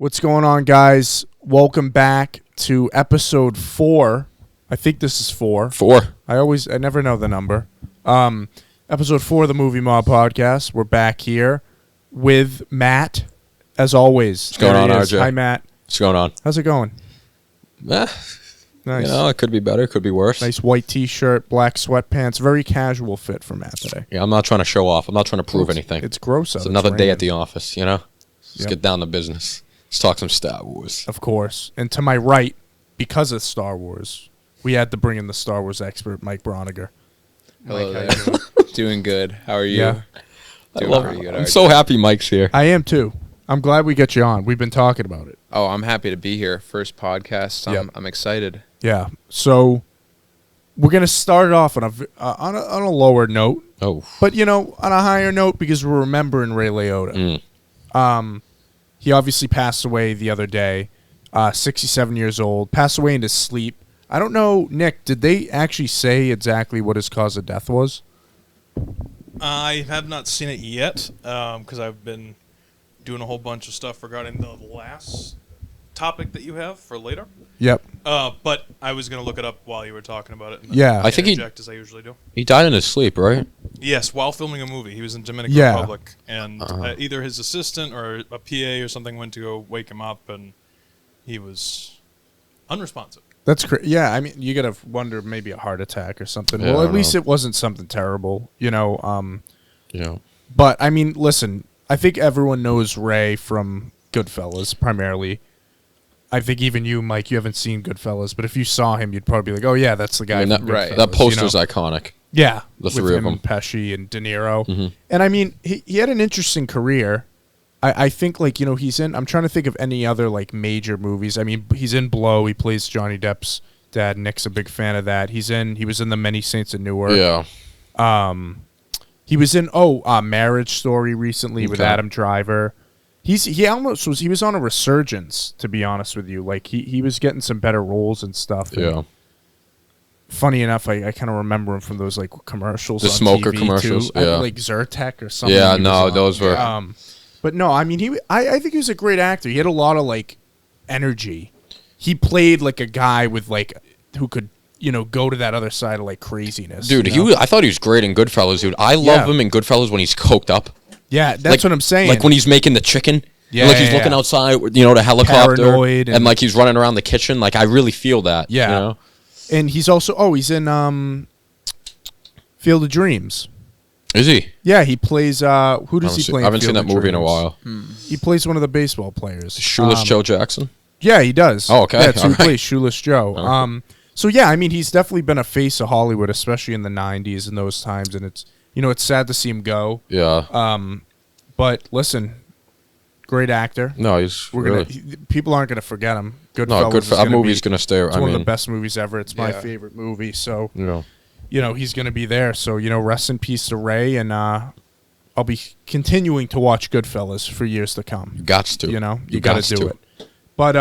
What's going on, guys? Welcome back to episode 4. I think this is 4. 4. I never know the number. Episode 4 of the Movie Mob podcast. We're back here with Matt, as always. What's going on, RJ? Hi, Matt. What's going on? How's it going? Nice. You know, it could be better, it could be worse. Nice white t-shirt, black sweatpants. Very casual fit for Matt today. Yeah, I'm not trying to show off. I'm not trying to prove anything. It's gross out. It's another day at the office, you know? Let's get down to business. Let's talk some Star Wars. Of course. And to my right, because of Star Wars, we had to bring in the Star Wars expert, Mike Broniger. Hello there. Doing good. How are you? Yeah. I'm so happy Mike's here. I am too. I'm glad we get you on. We've been talking about it. Oh, I'm happy to be here. First podcast. I'm excited. Yeah. So we're gonna start it off on a lower note. Oh. But on a higher note because we're remembering Ray Liotta. He obviously passed away the other day. 67 years old. Passed away in his sleep. I don't know, Nick. Did they actually say exactly what his cause of death was? I have not seen it yet because I've been doing a whole bunch of stuff regarding the last topic that you have for later. Yep. But I was going to look it up while you were talking about it. And Yeah. I think as I usually do. He died in his sleep, right? Yes, while filming a movie. He was in Dominican Republic. And either his assistant or a PA or something went to go wake him up, and he was unresponsive. That's crazy. Yeah, I mean, you gotta wonder maybe a heart attack or something. Yeah, well, at least it wasn't something terrible, Yeah. But I mean, listen, I think everyone knows Ray from Goodfellas primarily. I think even you, Mike, you haven't seen Goodfellas, but if you saw him, you'd probably be like, "Oh yeah, that's the guy." From Goodfellas, That poster's iconic. Yeah, The three of them, Pesci and De Niro, Mhm. and I mean, he had an interesting career. I think he's in. I'm trying to think of any other major movies. I mean, he's in Blow. He plays Johnny Depp's dad. Nick's a big fan of that. He was in the Many Saints of Newark. Yeah. He was in Marriage Story recently with Adam Driver. He was on a resurgence, to be honest with you. He was getting some better roles and stuff. Yeah. Funny enough, I kind of remember him from those commercials. The on smoker TV commercials. too. Yeah. Like Zyrtec or something. Yeah, no, those were. But no, I mean, I think he was a great actor. He had a lot of energy. He played a guy with who could go to that other side of craziness. Dude, I thought he was great in Goodfellas, dude. I love him in Goodfellas when he's coked up. Yeah, that's what I'm saying. Like when he's making the chicken. Yeah, and he's looking outside, the helicopter. Paranoid and he's running around the kitchen. I really feel that. Yeah. You know? And he's also in Field of Dreams. Is he? Yeah, he plays who does he play? I haven't seen that movie in a while. He plays one of the baseball players. Shoeless Joe Jackson? Yeah, he does. Oh, okay. Yeah, that's who he All right. plays, Shoeless Joe. Okay. So yeah, I mean, he's definitely been a face of Hollywood, especially in the 90s and those times, and it's it's sad to see him go. Yeah. But listen, great actor. No, he's People aren't gonna forget him. Goodfellas. That movie's gonna stay. It's one of the best movies ever. It's my favorite movie. So he's gonna be there. So rest in peace to Ray, and I'll be continuing to watch Goodfellas for years to come. You gots to. You got to do it. But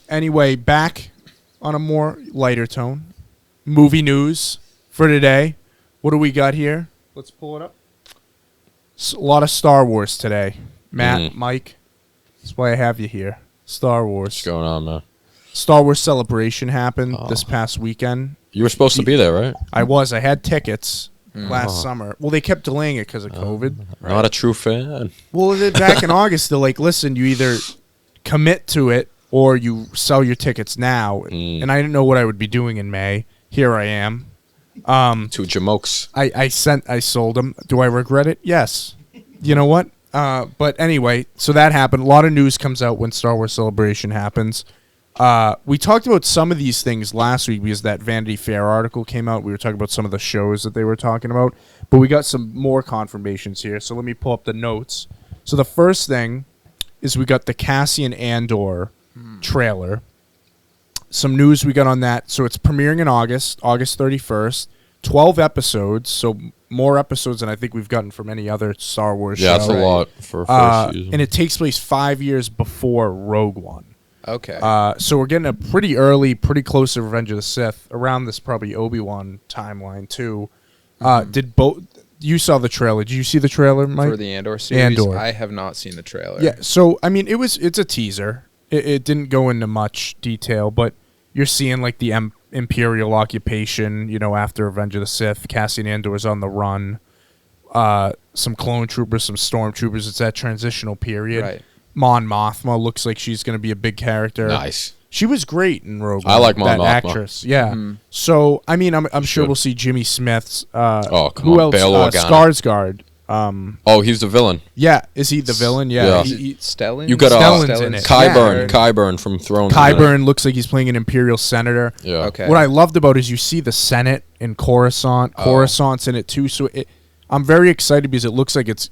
anyway, back on a more lighter tone. Movie news for today. What do we got here? Let's pull it up. A lot of Star Wars today. Matt, Mike, that's why I have you here. Star Wars. What's going on, man? Star Wars Celebration happened this past weekend. You were supposed to be there, right? I was. I had tickets last summer. Well, they kept delaying it because of COVID. Not a true fan. Well, back in August, they're like, listen, you either commit to it or you sell your tickets now. And I didn't know what I would be doing in May. Here I am. Two jamokes. I sold them. Do I regret it? Yes. You know what? But anyway, so that happened. A lot of news comes out when Star Wars Celebration happens. We talked about some of these things last week because that Vanity Fair article came out. We were talking about some of the shows that they were talking about. But we got some more confirmations here. So let me pull up the notes. So the first thing is we got the Cassian Andor trailer. Some news we got on that. So it's premiering in August 31st. 12 episodes, so more episodes than I think we've gotten from any other Star Wars show. Yeah, that's a lot for a first season. And it takes place 5 years before Rogue One. Okay. So we're getting a pretty early, pretty close to Revenge of the Sith, around this probably Obi-Wan timeline too. you saw the trailer. Did you see the trailer, Mike? For the Andor series, Andor. I have not seen the trailer. Yeah. So I mean, it's a teaser. It didn't go into much detail, but you're seeing like the Imperial occupation. You know, after Revenge of the Sith, Cassian Andor's on the run. Some clone troopers, some stormtroopers. It's that transitional period. Right. Mon Mothma looks like she's going to be a big character. Nice. She was great in Rogue One. I like Mon that Mothma. actress. Yeah. So I mean, I'm sure should. we'll see Jimmy Smith's. Come who on, else? Bail Organa. Skarsgård. Oh, he's the villain. Yeah, is he the villain? Yeah. Yeah. Stellan? You got Stellan's in it. Qyburn. Qyburn from Thrones. Qyburn looks like he's playing an Imperial senator. Yeah. Okay. What I loved about it is you see the Senate in Coruscant. Coruscant's in it too. So I'm very excited because it looks like it's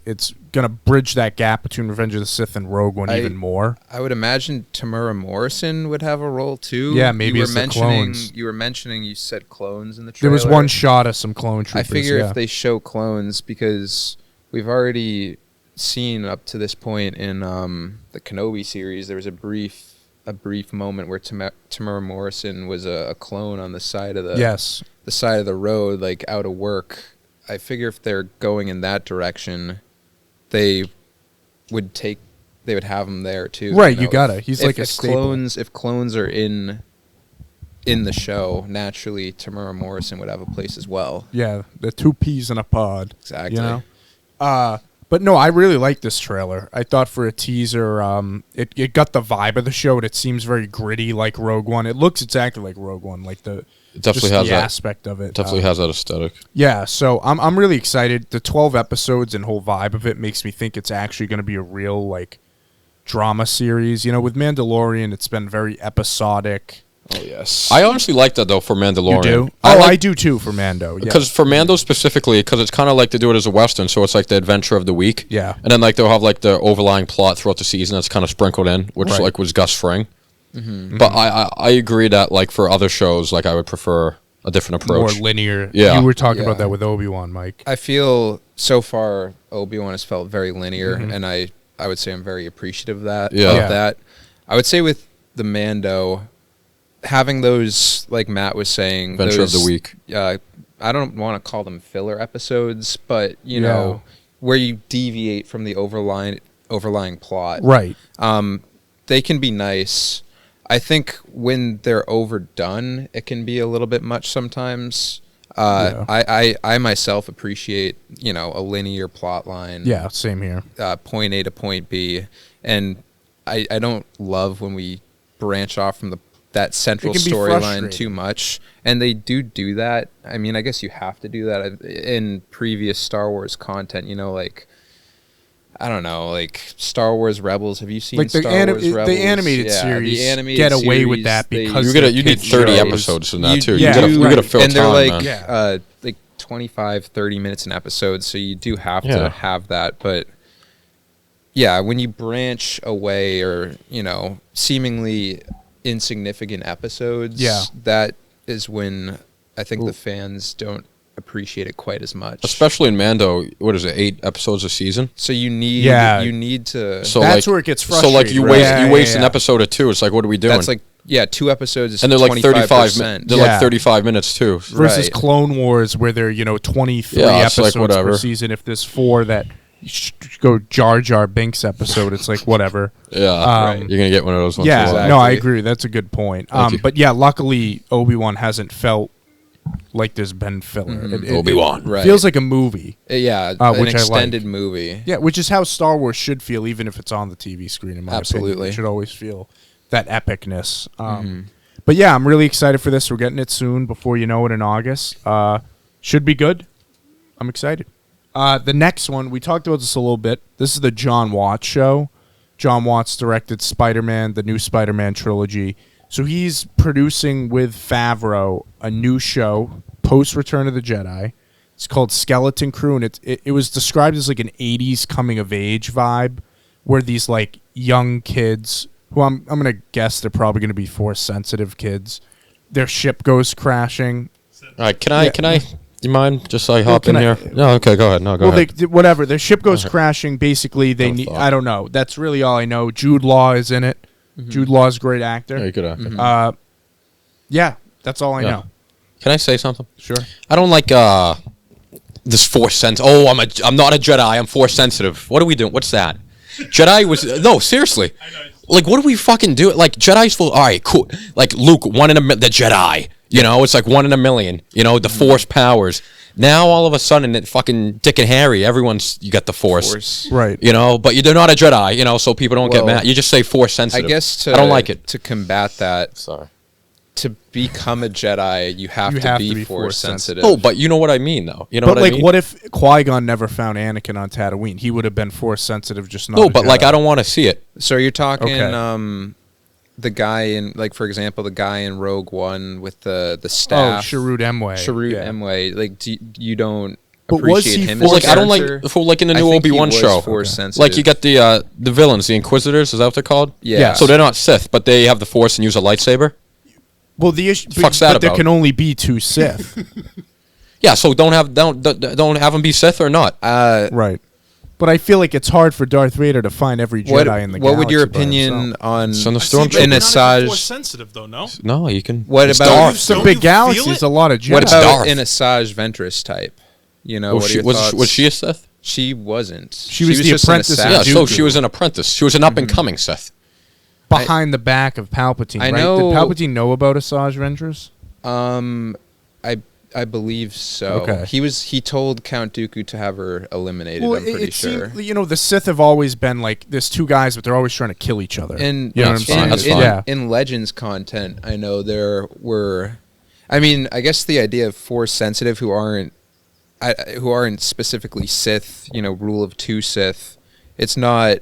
gonna bridge that gap between Revenge of the Sith and Rogue One even more. I would imagine Tamura Morrison would have a role too. Yeah, maybe you it's were the mentioning clones. you were mentioning you said clones in the There trailer. was one shot of some clone I troopers. figure yeah. if they show clones, because we've already seen up to this point in the Kenobi series, there was a brief moment where Tamura Morrison was a clone on the side of the side of the road, like out of work. I figure if they're going in that direction, they would have him there too. Right, you gotta. He's like a if staple. If clones are in the show, naturally Tamura Morrison would have a place as well. Yeah, the two peas in a pod. Exactly. You know? But no, I really like this trailer. I thought for a teaser, it got the vibe of the show, and it seems very gritty like Rogue One. It looks exactly like Rogue One, like It definitely just has the that aspect of it. Definitely has that aesthetic. Yeah, so I'm really excited. The 12 episodes and whole vibe of it makes me think it's actually going to be a real like drama series. You know, with Mandalorian, it's been very episodic. Oh yes. I honestly like that though for Mandalorian. You do? I I do too for Mando. Yeah. Because for Mando specifically, because it's kind of like they do it as a Western, so it's like the adventure of the week. Yeah. And then like they'll have like the overlying plot throughout the season that's kind of sprinkled in, which Right. like was Gus Fring. But I agree that like for other shows, like I would prefer a different approach. More linear. Yeah. You were talking Yeah. about that with Obi-Wan, Mike. I feel so far Obi-Wan has felt very linear, and I would say I'm very appreciative of that. Yeah. Of Yeah. that. I would say with the Mando, having those, like Matt was saying, Adventure of the week. I don't want to call them filler episodes, but you know, where you deviate from the overlying plot. Right. They can be nice. I think when they're overdone, it can be a little bit much sometimes. I myself appreciate, you know, a linear plot line. Yeah, same here. Point A to point B, and I don't love when we branch off from that central can be storyline frustrating. too much, and they do that. I mean, I guess you have to do that in previous Star Wars content. You know, like I don't know, like Star Wars Rebels. Have you seen Like Star Wars Rebels? the animated Yeah, series the animated get away with series, that they- because You need 30 shows. episodes in that You too. yeah, You do, gotta fill and they're time, like man. like 25, 30 minutes an episode, so you do have Yeah. to have that. But yeah, when you branch away or, you know, seemingly insignificant episodes, Yeah. that is when I think the fans don't appreciate it quite as much. Especially in Mando, what is it, 8 episodes a season? So you need to So That's like, where it gets So like you frustrating, waste right? you waste Yeah, an yeah. episode or two. It's like, what are we doing? that's like 2 episodes is and they're like 25%. they're Yeah. like 35 minutes too. versus Right. Clone Wars where they're 23 Yeah, it's like episodes whatever. per season. If there's 4 that go Jar Jar Binks episode, it's like whatever. Yeah, you're gonna get one of those ones. Yeah, a lot. no, I Exactly. agree. That's a good point. Thank you. But yeah, luckily Obi-Wan hasn't felt like there's been filler. It Obi-Wan. Right. feels like a movie. Yeah, which I an like. extended movie. Yeah, which is how Star Wars should feel, even if it's on the TV screen. In my opinion, Absolutely. it should always feel that epicness. But yeah, I'm really excited for this. We're getting it soon, before you know it, in August. Should be good. I'm excited. The next one, we talked about this a little bit. This is the John Watts show. John Watts directed Spider-Man, the new Spider-Man trilogy. So he's producing with Favreau a new show post Return of the Jedi. It's called Skeleton Crew, and it was described as like an 80s coming of age vibe, where these like young kids, who I'm gonna guess they're probably gonna be Force sensitive kids, their ship goes crashing. All right, can I? Do you mind just so I hop can in I- here? No, okay, go ahead. No, go Well, ahead. whatever. Their ship goes crashing. Basically, they No need. thought. I don't know. That's really all I know. Jude Law is in it. Jude Law's a great actor. Yeah, you could have. Yeah, that's all I Yeah. know. Can I say something? Sure. I don't like this force sense. Oh, I'm not a Jedi. I'm force sensitive. What are we doing? What's that? Jedi was no, seriously. Like, what do we fucking do? Like, Jedi's full. All right, cool. Like Luke, the Jedi. You know, it's like 1 in a million. You know, the Force powers. Now all of a sudden, it fucking Dick and Harry, you got the Force. Right? You know, but they're not a Jedi. You know, so people don't get mad. You just say Force sensitive. I guess I don't like it. To combat that. Sorry. To become a Jedi, you have to be force sensitive. Oh, but you know what I mean, though. You know but what I mean? what if Qui-Gon never found Anakin on Tatooine? He would have been force sensitive, just not. No, a but Jedi. like I don't want to see it. So you're talking Okay. The guy in, like, for example, the guy in Rogue One with the staff. Sharut Emwe. Sharut Emwe. Like, you don't But was appreciate he him force as Like a I don't like character? for like in the I new think he Obi-Wan was show. force sensitive. Like you got the villains, the Inquisitors. Is that what they're called? Yeah. So they're not Sith, but they have the Force and use a lightsaber. Well, the issue, Fuck's that but there about? can only be 2 Sith, Yeah. So don't have them be Sith or not. right? But I feel like it's hard for Darth Vader to find every Jedi in the what would your galaxy by opinion himself. on Send the I see, but Stormtrooper. you're in not Asajj? force sensitive though, no? No, you can. What it's about- Darth. It's a Don't big you galaxy. feel There's it? a lot of Jedi. What about Darth. an Asajj Ventress type? You know, Was what are she, your thoughts? was she a Sith? She wasn't. She was the just an apprentice of assassin. Yeah. So Dooku. she was an apprentice. She was an up and coming Sith. behind the back of Palpatine, I right? know- Did Palpatine know about Asajj Ventress? I believe so. Okay. He told Count Dooku to have her eliminated. I'm pretty sure. Seemed, the Sith have always been like there's 2 guys, but they're always trying to kill each other. And you know what I'm That's fine, saying? that's in, fine. Yeah. in Legends content, I know there were. I mean, I guess the idea of force sensitive who aren't specifically Sith, rule of 2 Sith. It's not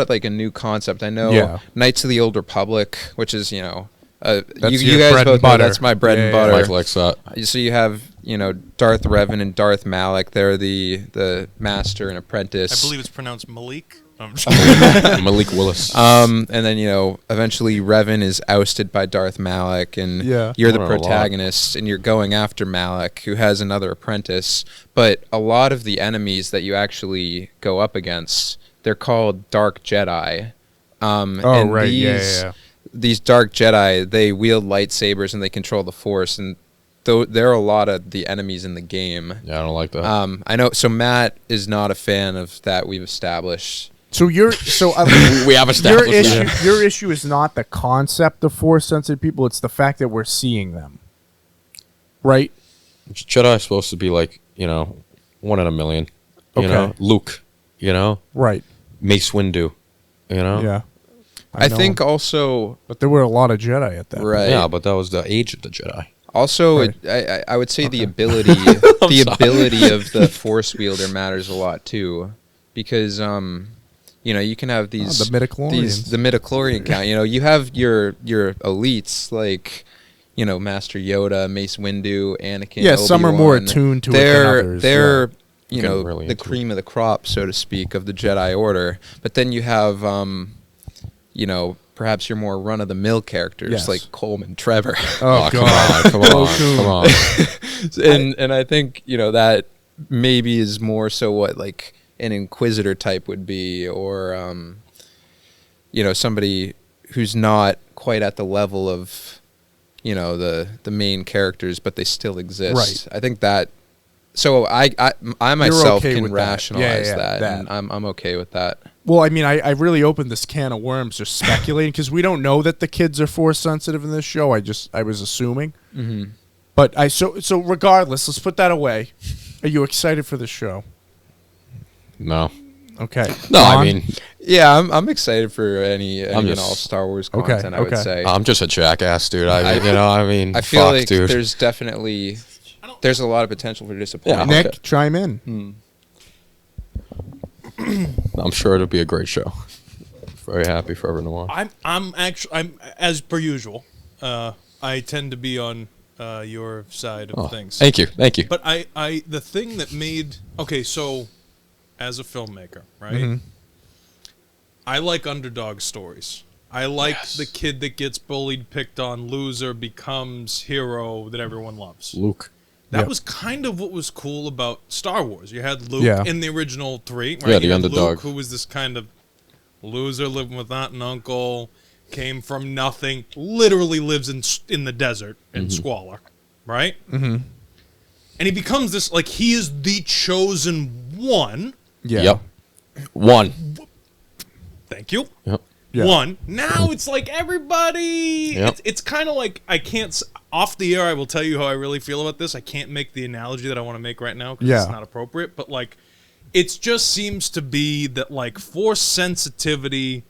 like a new concept. I know Knights of the Old Republic, which is That's you your guys bread both and know butter. that's my bread and Yeah, butter. Mike likes that. So you have Darth Revan and Darth Malak. They're the master and apprentice. I believe it's pronounced Malik. I'm just kidding. Malik Willis. And then eventually Revan is ousted by Darth Malak, and you're the Learn a lot. protagonist, and you're going after Malak, who has another apprentice. But a lot of the enemies that you actually go up against, they're called Dark Jedi. And right, these, yeah. These Dark Jedi, they wield lightsabers and they control the Force, and there are a lot of the enemies in the game. Yeah, I don't like that. I know. So Matt is not a fan of that. We've established. So we have established that. Your issue is not the concept of force sensitive people; it's the fact that we're seeing them, right? Jedi is supposed to be like 1 in a million. You Okay. know, Luke. Right. Mace Windu. Yeah. I know. think also but there were a lot of Jedi at that. right. Yeah, but that was the age of the Jedi. Also, Right. I would say the ability ability of the Force wielder matters a lot too, because you can have these the midichlorians. the midichlorian count. You have your elites like Master Yoda, Mace Windu, Anakin. Yeah, some are more Obi-Wan. attuned to it than others. They're Getting really the into cream of the crop, so to speak, of the Jedi Order. But then you have perhaps your more run-of-the-mill characters Yes. like Coleman Trevor. Oh, come God. on, come on, come on. and I think that maybe is more so what like an Inquisitor type would be, or somebody who's not quite at the level of the main characters, but they still exist. Right. I think that. So I myself okay can with that. rationalize Yeah, that, that. and I'm okay with that. Well, I mean, I really opened this can of worms just speculating because we don't know that the kids are force sensitive in this show. I was assuming. Mm-hmm. But so regardless, let's put that away. Are you excited for the show? No. Okay. No, Ron? I mean, Yeah, I'm excited for any and just- all Star Wars Okay, content. I would okay. say. I'm just a jackass, dude. I mean, I feel fuck, like dude. there's definitely there's a lot of potential for disappointment. Yeah. Nick, Okay. chime in. I'm sure it'll be a great show. Very happy for everyone. I'm as per usual. I tend to be on your side of things. Thank you. But the thing that made so as a filmmaker, right? Mm-hmm. I like underdog stories. I like the kid that gets bullied, picked on, loser, becomes hero that everyone loves. Luke. That Yep. was kind of what was cool about Star Wars. You had Luke Yeah. in the original 3, right? Yeah, the You had underdog. Luke, who was this kind of loser, living with aunt and uncle, came from nothing, literally lives in the desert in squalor, right? Mm-hmm. and he becomes this like he is the chosen one. Yeah. Yep. One. Thank you. Yep. Yeah. One. Now it's like everybody. Yep. It's kind of like I can't. Off the air, I will tell you how I really feel about this. I can't make the analogy that I want to make right now because Yeah. it's not appropriate. But like, it just seems to be that like force sensitivity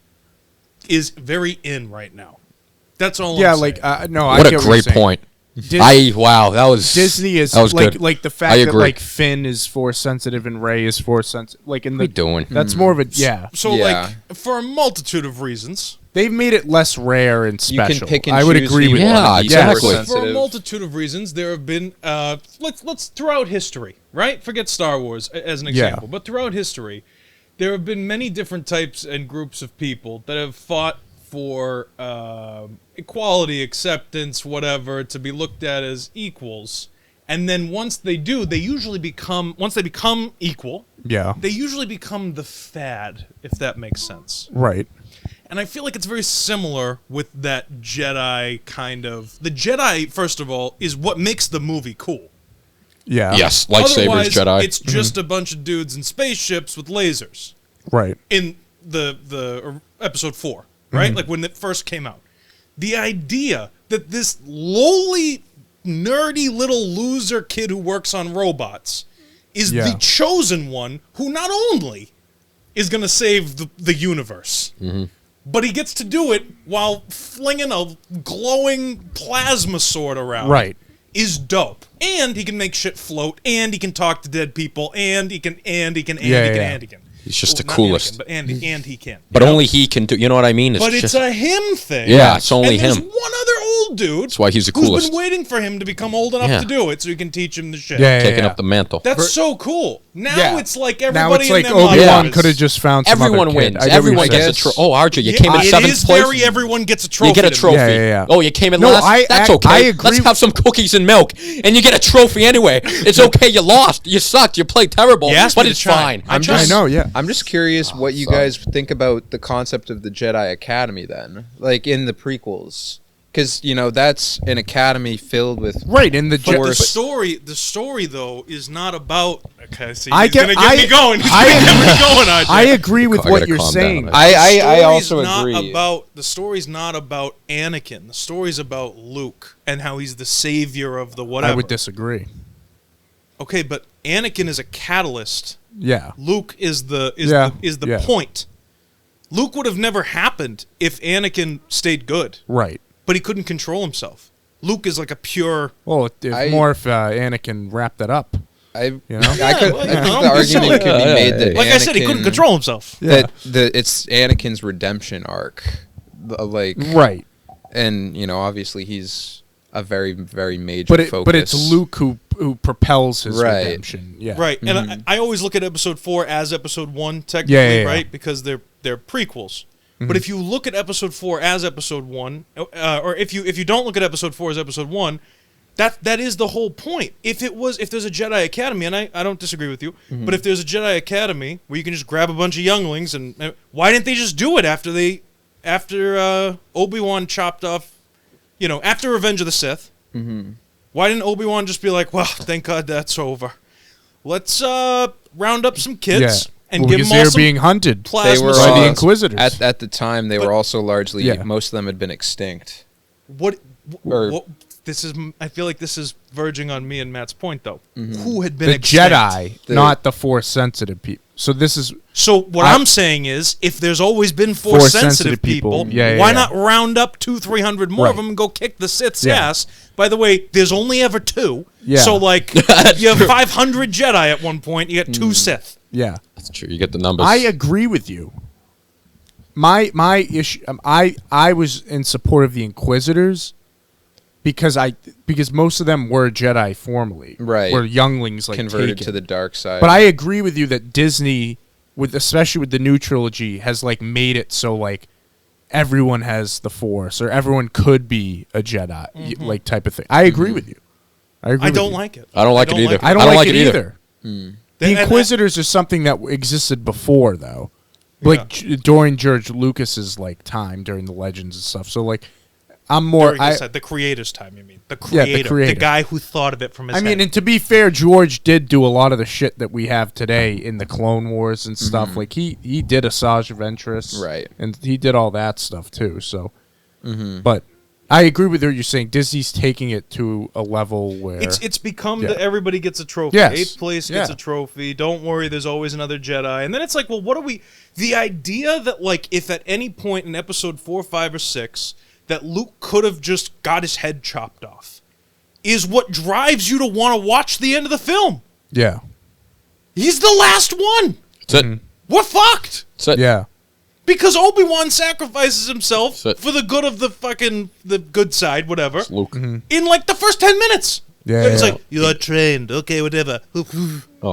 is very in right now. That's all. Yeah, I'm like saying. no, I What get a you're great saying. point. Dis- Wow, that was Disney is that was like good. like the I fact that agree. like Finn is force sensitive and Ray is force sensitive. Like in the What are you doing? that's more of a yeah. So Yeah. like for a multitude of reasons. They've made it less rare and You special. can pick and I would choose agree who with you Yeah, want to be exactly. force For a sensitive. multitude of reasons, there have been let's throughout history, right? Forget Star Wars as an example, but throughout history, there have been many different types and groups of people that have fought for equality, acceptance, whatever, to be looked at as equals. And then once they do, they usually become equal. Yeah. They usually become the fad, if that makes sense. Right. And I feel like it's very similar with that Jedi kind of. The Jedi, first of all, is what makes the movie cool. Yeah. Yes, lightsabers, Otherwise, Jedi. it's just a bunch of dudes in spaceships with lasers Right. in the episode 4, right? Like when it first came out. The idea that this lowly, nerdy little loser kid who works on robots is Yeah. the chosen one who not only is going to save the universe, but he gets to do it while flinging a glowing plasma sword around. Right. Is dope. And he can make shit float, and he can talk to dead people, and he can. He's just the Not coolest. Anakin, but and he can. But you know? only he can do. You know what I mean? But it's just, a him thing. Yeah, it's only and there's him. one other old dude. That's why he's the who's coolest. been waiting for him to become old enough Yeah. to do it, so he can teach him the shit. Yeah. taking up the mantle. That's so cool. Now Yeah. it's like Now everybody it's like in their Obi-Wan mothers- could have just found some Everyone other wins. kid. I get what Everyone you're gets a saying. trophy. Oh, RJ, you Yeah, came in it seventh is place. very everyone gets a trophy. You get a to trophy. them. Yeah. Oh, you came in No, last? That's okay. I agree Let's have some cookies and milk. And you get a trophy anyway. It's okay. You lost. You sucked. You played terrible. You asked but me to it's try. fine. I I know, yeah. I'm just curious what you guys think about the concept of the Jedi Academy then, like in the prequels, because that's an academy filled with Right, in the But Force. the story though is not about. Okay, see, I he's get- gonna get I- me going. He's I- gonna get me going. RJ. I agree with I what gotta you're calm saying. down. I The also story's not agree. the story's not about Anakin. The story's about Luke and how he's the savior of the whatever. I would disagree. Okay, but Anakin is a catalyst. Yeah. Luke is the Yeah. point. Luke would have never happened if Anakin stayed good, Right. but he couldn't control himself. Luke is like a pure. Well, if Anakin wrapped it up. I You know? I think well, the I'm argument just could be saying. made that Like I said, he couldn't Anakin- control himself. that it's Anakin's redemption arc, like Right. and obviously he's a very very major focus. But it's Luke who propels his Right. redemption. Yeah. Right, and I always look at episode 4 as episode 1, technically, Yeah. right? Because they're prequels. But if you look at episode 4 as episode 1, or if you don't look at episode 4 as episode 1, that is the whole point. If there's a Jedi Academy, and I don't disagree with you, but if there's a Jedi Academy where you can just grab a bunch of younglings, and why didn't they just do it after Obi-Wan chopped off, after Revenge of the Sith? Why didn't Obi-Wan just be like, well, thank God that's over. Let's round up some kids Yeah. and Well, give because them they all were some being hunted they plasma were by the all- Inquisitors. at the time they But- were also largely Yeah. most of them had been extinct. What Or- this is? I feel like this is verging on me and Matt's point, though. Who had been the extinct? Jedi, not the Force sensitive people. So this is So what I'm saying is, if there's always been Force sensitive people, Yeah, why yeah. not round up 200-300 more of Right. them and go kick the Sith's Yeah. ass? By the way, there's only ever 2. Yeah. So like, you have 500 Jedi at one point. You got 2 Sith. yeah. That's true. You get the numbers. I agree with you. My issue. I was in support of the Inquisitors because most of them were Jedi formerly, Right. Were younglings like Converted taken. to the dark side. But I agree with you that Disney, especially with the new trilogy, has like made it so like everyone has the Force or everyone could be a Jedi, like type of thing. I agree with you. I agree. I with don't you. like it. I don't like it either. I don't like it either. And- The and- Inquisitors is something that existed before, though, like during George Lucas's like time during the Legends and stuff. So like, I'm more. During his time, the creator's time, you mean? The Yeah, creator. the creator. The guy who thought of it from his head. and to be fair, George did do a lot of the shit that we have today in the Clone Wars and stuff. Like he did Asajj Ventress, Right. and he did all that stuff too. So, but I agree with what you're saying. Disney's taking it to a level where It's become Yeah. that everybody gets a trophy. Yes. 8th place gets Yeah. a trophy. Don't worry, there's always another Jedi. And then it's like, well, what are we... The idea that, like, if at any point in episode 4, 5, or 6, that Luke could have just got his head chopped off is what drives you to want to watch the end of the film. yeah, He's the last one. That's it. We're fucked. That's it. yeah, Because Obi-Wan sacrifices himself That's it. for the good of the good side, whatever, It's Luke. in, like, the first 10 minutes. Yeah, It's yeah. like, you're trained. Okay, whatever. Oh, that's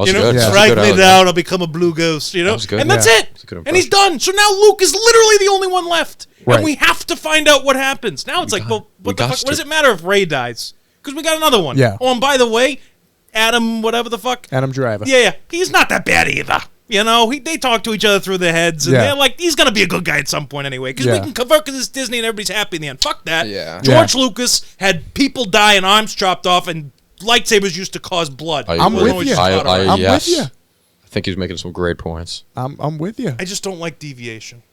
You know, good. That's a strike good me analogy. down, I'll become a blue ghost, you know? That was good. And that's Yeah. it. That's a good And he's done. So now Luke is literally the only one left. Right. And we have to find out what happens. Now it's like, well, what the fuck? What does it matter if Ray dies? Because we got another one. Yeah. Oh, and by the way, Adam, whatever the fuck. Adam Driver. Yeah, he's not that bad either. You know, they talk to each other through their heads, and Yeah. they're like, he's gonna be a good guy at some point anyway, because we Yeah. can convert because it's Disney and everybody's happy in the end. Fuck that. Yeah. George Lucas had people die and arms chopped off, and lightsabers used to cause blood. I'm agree. with you. I'm with you. I think he's making some great points. I'm with you. I just don't like deviation.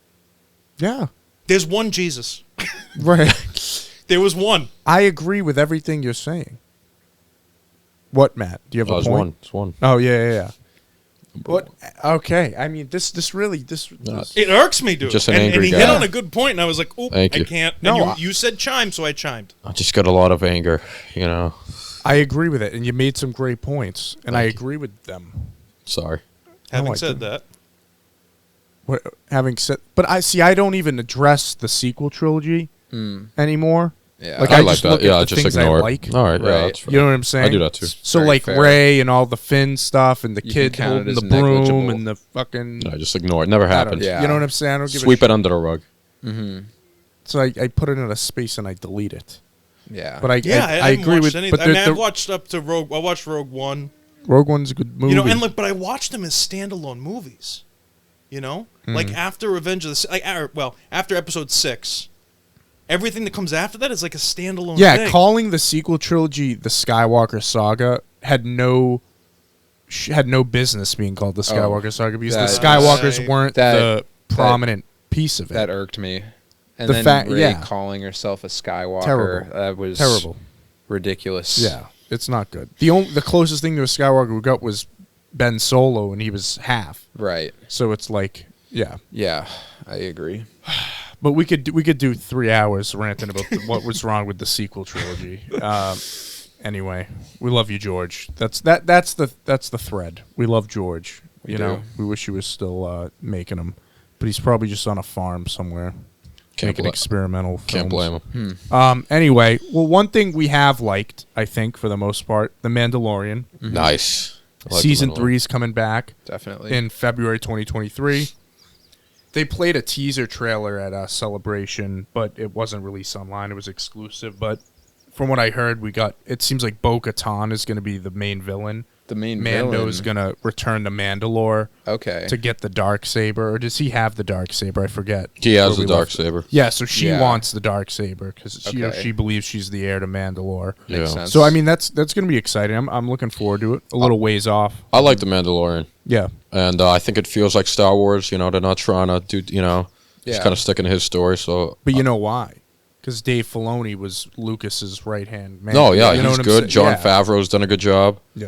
Yeah, There's one Jesus. right. There was one. I agree with everything you're saying. What, Matt? Do you have a It's point? one. It's one. Oh yeah. What? Okay. I mean, this. It irks me, dude. Just an and angry he guy. hit on a good point, and I was like, "Oop, Thank I you. can't." And No, you said chime, so I chimed. I just got a lot of anger, you know. I agree with it, and you made some great points, and I Thank you. agree with them. Sorry. Having I said didn't. that, What, having said, but I don't even address the sequel trilogy anymore. Yeah. Like I I, like just that. look Yeah, at the just things ignore I it. like. All right. Yeah, Right. that's fine. You know what I'm saying? I do that too. So Very like fair. Ray and all the Finn stuff, and the You kid can count it holding as the broom negligible. and the fucking. I just ignore it. Never I don't- happened. Yeah. You know what I'm saying? I don't give Sweep a it under the rug. So I put it in a space and I delete it. Yeah. But I I haven't agree watched with. any. But I mean, the I've watched up to Rogue. I watched Rogue One. Rogue One's a good movie. You know, and look, but I watched them as standalone movies. You know, like after Revenge of the after Episode 6, everything that comes after that is like a standalone. Yeah, thing. calling the sequel trilogy the Skywalker Saga had no business being called the Skywalker Saga because the that- Skywalkers weren't the that- prominent piece of it. that irked me. And The then fact- Rey yeah. calling herself a Skywalker. Terrible. That was Terrible. ridiculous. Yeah, it's not good. The closest thing to a Skywalker we got was Ben Solo, and he was half. Right. So it's like, yeah. Yeah, I agree. But we could do 3 hours ranting about what was wrong with the sequel trilogy. Anyway, we love you, George. That's the thread. We love George. We You do. know, we wish he was still making them, but he's probably just on a farm somewhere making experimental films. Can't blame him. Anyway, well, one thing we have liked, I think, for the most part, The Mandalorian. Nice. I like Season the 3 is coming back Definitely. in February 2023. They played a teaser trailer at a celebration, but it wasn't released online. It was exclusive. But from what I heard, it seems like Bo-Katan is going to be the main villain. the main Mando's villain. going to return to Mandalore Okay. to get the Darksaber. Or does he have the Darksaber? I forget. He has Where the we left it. Darksaber. Yeah, so she Yeah. wants the Darksaber because Okay. she believes she's the heir to Mandalore. Yeah. Makes sense. So, I mean, that's going to be exciting. I'm looking forward to it. A little ways off. I like the Mandalorian, Yeah. and I think it feels like Star Wars. You know, they're not trying to do. You know, Yeah. just kind of sticking to his story. So But you know why? Because Dave Filoni was Lucas's right-hand man. no, yeah, You know he's what I'm good. saying? John Yeah. Favreau's done a good job. Yeah.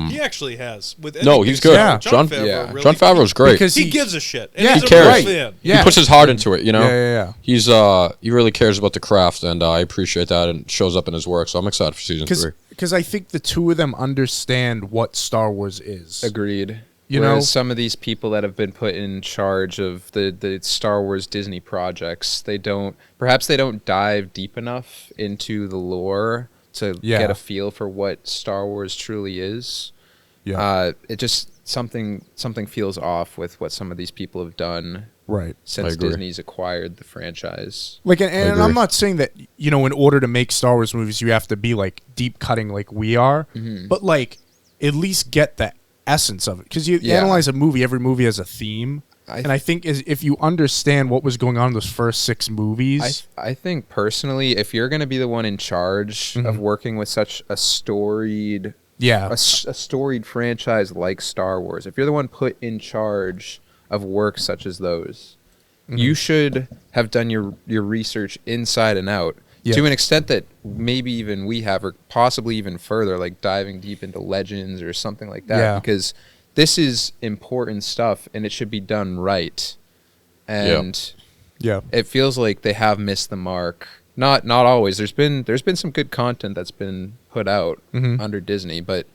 He actually has. With No, he's good. Yeah. John John- Favreau. yeah. Really, John Favreau's great. Because He gives a shit. And Yeah, he's he a cares. real fan. Yeah. He puts his heart into it. You know, Yeah. he's he really cares about the craft, and I appreciate that, and it shows up in his work. So I'm excited for season 3. Because I think the two of them understand what Star Wars is. Agreed. You Whereas know? some of these people that have been put in charge of the Star Wars Disney projects, they don't dive deep enough into the lore to Yeah. get a feel for what Star Wars truly is. Yeah. It just something feels off with what some of these people have done Right. since agree. Disney's acquired the franchise. Like, and agree. I'm not saying that, you know, in order to make Star Wars movies, you have to be, like, deep cutting like we are. But, like, at least get the essence of it. Because you Yeah. analyze a movie, every movie has a theme. And I think if you understand what was going on in those first 6 movies, I think personally, if you're going to be the one in charge of working with such a storied, a storied franchise like Star Wars, if you're the one put in charge of work such as those, you should have done your research inside and out to an extent that maybe even we have, or possibly even further, like diving deep into Legends or something like that, because this is important stuff and it should be done right. And it feels like they have missed the mark. Not always. There's been some good content that's been put out under Disney, but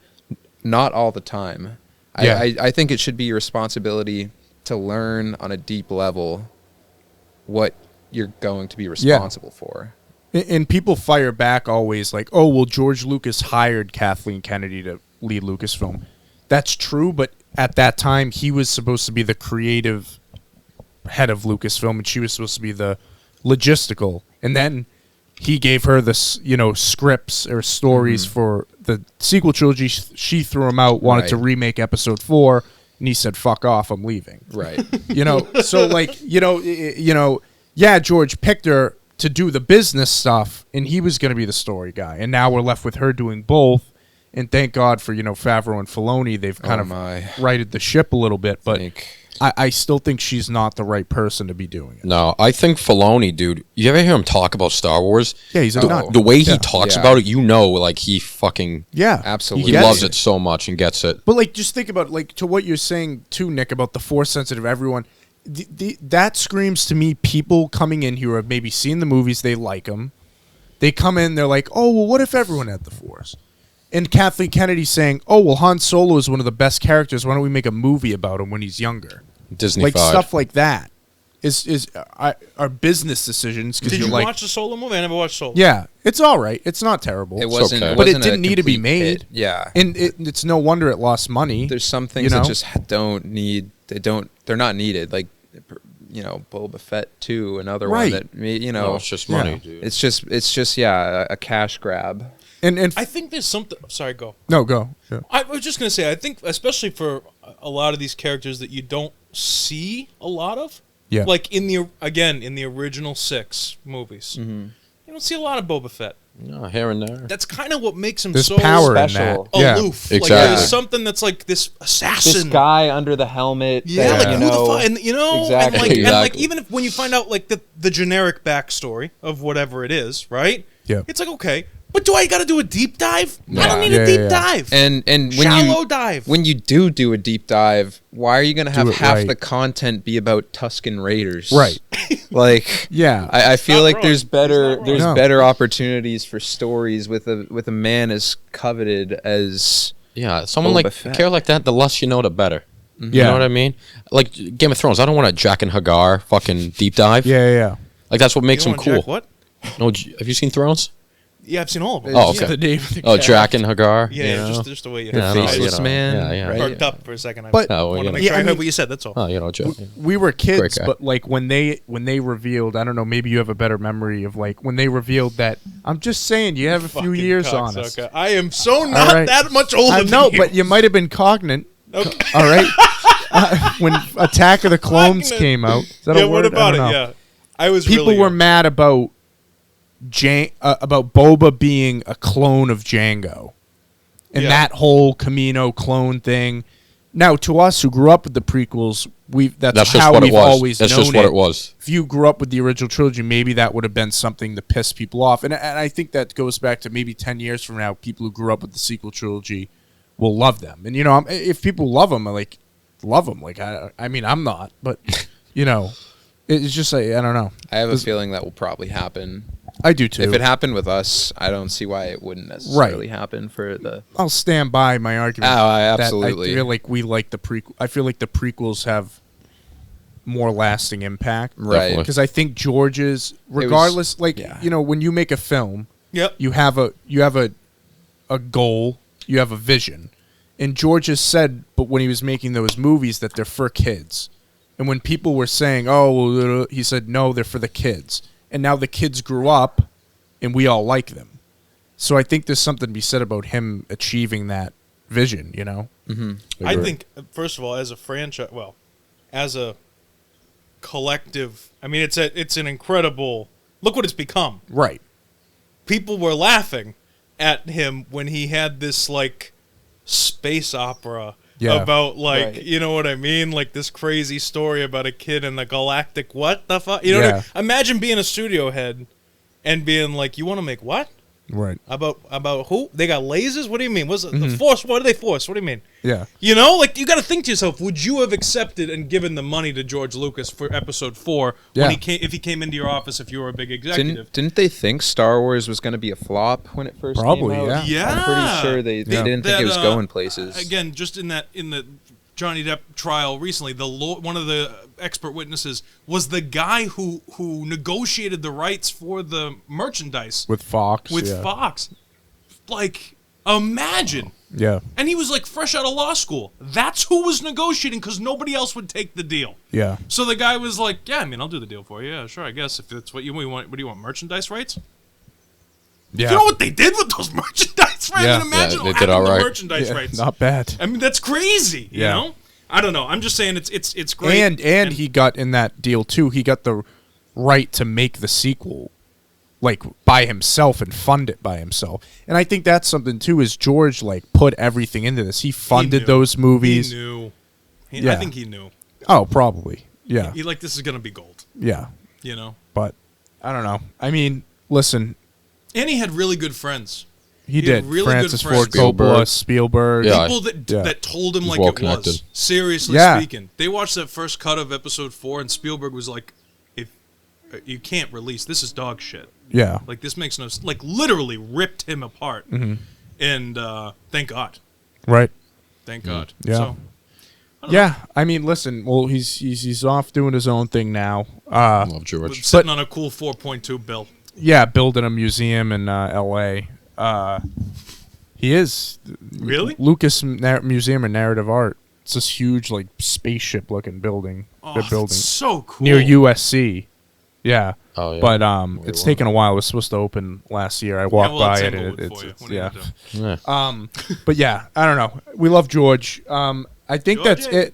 not all the time. I think it should be your responsibility to learn on a deep level what you're going to be responsible for. And people fire back always like, oh, well, George Lucas hired Kathleen Kennedy to lead Lucasfilm. That's true, but at that time, he was supposed to be the creative head of Lucasfilm, and she was supposed to be the logistical. And then he gave her the scripts or stories for the sequel trilogy. She threw him out, wanted to remake Episode 4, and he said, "Fuck off, I'm leaving." Right. So like George picked her to do the business stuff, and he was going to be the story guy. And now we're left with her doing both. And thank God for, Favreau and Filoni. They've kind of righted the ship a little bit. But I still think she's not the right person to be doing it. No, I think Filoni, dude, you ever hear him talk about Star Wars? Yeah, he's a nut. The way he talks about it, like he fucking... Yeah. Absolutely. He loves it so much and gets it. But, like, just think about, like, to what you're saying, too, Nick, about the Force-sensitive everyone. That screams to me people coming in here have maybe seen the movies, they like them. They come in, they're like, oh, well, what if everyone had the Force? And Kathleen Kennedy saying, oh, well, Han Solo is one of the best characters. Why don't we make a movie about him when he's younger? Disney like stuff like that are business decisions. Did you watch the Solo movie? I never watched Solo. Yeah, it's all right. It's not terrible. It wasn't, okay. But it didn't need to be made. Hit. Yeah, and it's no wonder it lost money. There's some things that just don't need. They're not needed. Like, Boba Fett 2, another one that No, it's just money, dude. It's just a cash grab. And I think there's something. Sorry, go. No, go. Yeah. I was just gonna say, I think especially for a lot of these characters that you don't see a lot of, like in the original 6 movies, you don't see a lot of Boba Fett. No, here and there. That's kind of what makes him there's so power special. In that. Aloof. Exactly. Like there's something that's like this assassin. This guy under the helmet. Yeah, that, like who the fuck, and exactly. and like even if when you find out like the generic backstory of whatever it is, right? Yeah. It's like, okay, but do I got to do a deep dive? No. I don't need a deep dive. And when shallow dive. When you do a deep dive, why are you going to have half right. the content be about Tusken Raiders? Right. Like, I feel not like wrong. there's better No. opportunities for stories with a man as coveted as someone Boba like Fett. care like that. The less you know, the better. Yeah. You know what I mean? Like Game of Thrones. I don't want a Jack and Hagar fucking deep dive. Yeah. Like that's what makes You them want cool. Jack what? No, have you seen Thrones? Yeah, I've seen all of them. Oh, okay. The name of the Oh, Jack and Hagar. Yeah, you know? just the way you Yeah, I don't know, faceless you know. man. Yeah. right? perked up for a second. I But- Oh, wanted to you make know. sure I I heard mean- what you said. That's all. Oh, Jack. We were kids, Great guy. but like when they revealed, I don't know, maybe you have a better memory of like when they revealed that. I'm just saying, you have a few Fucking years on us. cocksucker. I am so not right. that much older I than know, you. but you might have been cognate. Okay. All right. When Attack of the Clones Cognate. came out, is that Yeah, a word? what about I it? don't know. Yeah. I was People really were mad about about Boba being a clone of Jango, and Yeah. that whole Camino clone thing. Now, to us who grew up with the prequels, that's That's just how what it we've was. always That's known just what it was. If you grew up with the original trilogy, maybe that would have been something to piss people off. And I think that goes back to maybe 10 years from now, people who grew up with the sequel trilogy will love them. And, if people love them, love them. Like, I mean, I'm not, but, it's just, I don't know. I have a feeling that will probably happen. I do, too. If it happened with us, I don't see why it wouldn't necessarily happen for the... I'll stand by my argument. Oh, that absolutely. I feel like we like the prequel. I feel like the prequels have more lasting impact. Right. Because I think George's, regardless, when you make a film, Yep. you have a goal, you have a vision. And George has said, but when he was making those movies, that they're for kids. And when people were saying, he said, no, they're for the kids. And now the kids grew up, and we all like them. So I think there's something to be said about him achieving that vision, I think, first of all, as a franchise, as a collective. I mean, it's an incredible. Look what it's become. Right. People were laughing at him when he had this like space opera about like Right. you know what I mean, like this crazy story about a kid in the galactic what the fuck, you know what I mean? Imagine being a studio head and being like, you want to make what Right. about who? They got lasers? What do you mean? What's the force? What are they force? What do you mean? Yeah. You know, like you got to think to yourself: would you have accepted and given the money to George Lucas for Episode 4 when Yeah. if he came into your office if you were a big executive? Didn't they think Star Wars was going to be a flop when it first Probably, came out? yeah. I'm pretty sure they didn't think it was going places. Again, just in the Johnny Depp trial recently, one of the expert witnesses was the guy who negotiated the rights for the merchandise With Fox. with yeah. Fox. Like, imagine. Yeah. And he was like fresh out of law school. That's who was negotiating because nobody else would take the deal. Yeah. So the guy was like, "Yeah, I mean, I'll do the deal for you. Yeah, sure, I guess if that's what you want. What do you want? Merchandise rights? Yeah. You know what they did with those merchandise rights? Yeah. I mean, imagine Yeah, they did having all the right. merchandise Yeah, rights. not bad. I mean, that's crazy. You Yeah. know? I don't know. I'm just saying it's great. And he got in that deal too. He got the right to make the sequel, like by himself and fund it by himself. And I think that's something too. Is George like put everything into this? He funded knew. those movies. He knew. I Yeah. think he knew. Oh, probably. Yeah. He like this is gonna be gold. Yeah. You know. But I don't know. I mean, listen, And he had really good friends. he had did. really good Francis friends. Ford Coppola, Spielberg. Yeah. People that Yeah. that told him He's like well it connected. was. Seriously Yeah. speaking, they watched that first cut of Episode 4, and Spielberg was like, "If you can't release this, is dog shit. Yeah. Like this makes no like literally ripped him apart." Mm-hmm. And thank God, Right. thank God. Yeah. So, Yeah. I mean, listen. Well, he's off doing his own thing now. Love but George. sitting on a cool 4.2 bill. Yeah, building a museum in L.A. He is Really? Lucas Museum of Narrative Art. It's this huge, like spaceship looking building. Oh, they're building that's so cool. near USC. Yeah. Oh, yeah. But Where it's you taken a while. It was supposed to open last year. I walked well, by it's it. Inglewood And for you. it's What are you yeah. gonna do? Yeah. But yeah, I don't know. We love George. I think that's Georgie. it.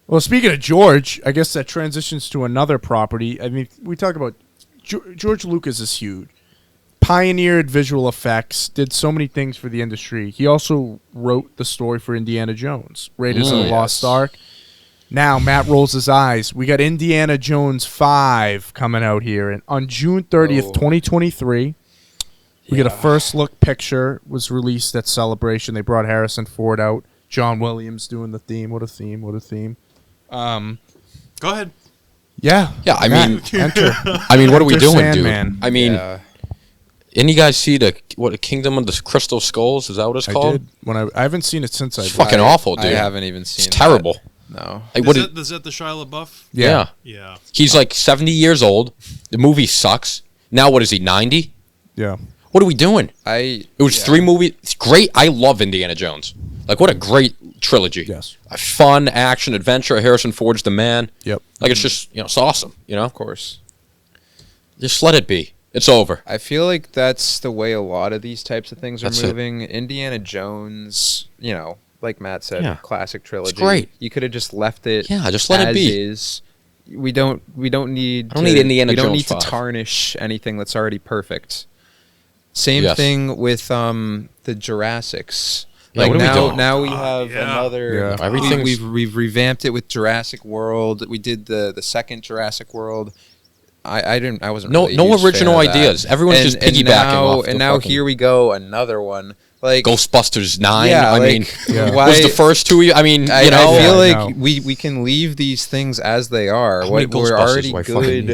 Well, speaking of George, I guess that transitions to another property. I mean, we talk about George Lucas is huge. Pioneered visual effects, did so many things for the industry. He also wrote the story for Indiana Jones, Raiders of the Lost Ark. Now, Matt rolls his eyes. We got Indiana Jones 5 coming out here and on June 30th, 2023. We got a first look picture was released at Celebration. They brought Harrison Ford out. John Williams doing the theme. What a theme. What a theme. Go ahead. Yeah. Yeah, I Matt, mean- enter. I mean, what are we Enter doing, Sandman. dude? I mean, Yeah. didn't you guys see the Kingdom of the Crystal Skulls? Is that what it's I called? did. When I haven't seen it since I It's fucking awful, dude. I haven't even seen It's terrible. that. No. Like, what? Is that the Shia LaBeouf? Yeah. Yeah. He's like 70 years old. The movie sucks. Now, what is he? 90? Yeah. What are we doing? It It was 3 movies. It's great. I love Indiana Jones. Like, what a great trilogy. Yes. A fun action adventure. Harrison Ford's the man. Yep. Like, it's just, it's awesome. Of course. Just let it be. It's over. I feel like that's the way a lot of these types of things are That's it. moving. Indiana Jones, like Matt said, Yeah. classic trilogy. great. You could have just left it. Yeah, just let it as be. Is. We don't need. I don't need Indiana We don't Jones need to 5. tarnish anything that's already perfect. Same Yes. thing with the Jurassics. Yeah, Like what are we doing? now we have yeah. another. Yeah. Everything's- We've revamped it with Jurassic World. We did the second Jurassic World. I wasn't No- really a no huge original fan of that. ideas. Everyone's just piggybacking now, off the And now fucking- here we go, another one. Like Ghostbusters 9. Yeah, I like, mean, Yeah. why, was the first 2? I mean, I, you know. I feel Yeah, I like know. we can leave these things as they are. How many We're Ghostbusters already do I fucking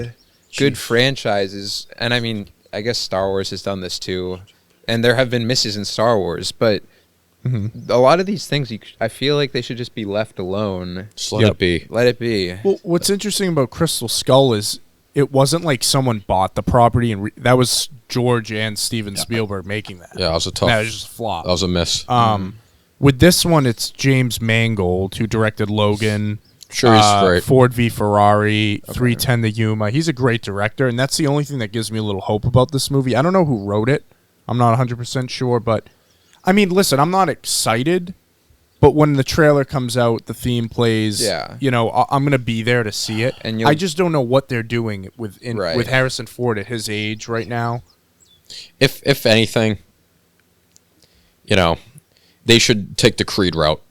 good need? franchises, and I mean, I guess Star Wars has done this too, and there have been misses in Star Wars, but a lot of these things, I feel like they should just be left alone. Just let Yep. it be. Let it be. Well, what's interesting about Crystal Skull is it wasn't like someone bought the property and that was George and Steven Spielberg making that. Yeah, that was a tough. That was just a flop. That was a miss. With this one, it's James Mangold who directed Logan. Sure, he's great. Ford v Ferrari, 310 the Yuma. He's a great director, and that's the only thing that gives me a little hope about this movie. I don't know who wrote it. I'm not 100% sure, but I mean, listen, I'm not excited But when the trailer comes out, the theme plays. Yeah. You know, I'm gonna be there to see it. And I just don't know what they're doing with Right. with Harrison Ford at his age right now. If anything, you know, they should take the Creed route.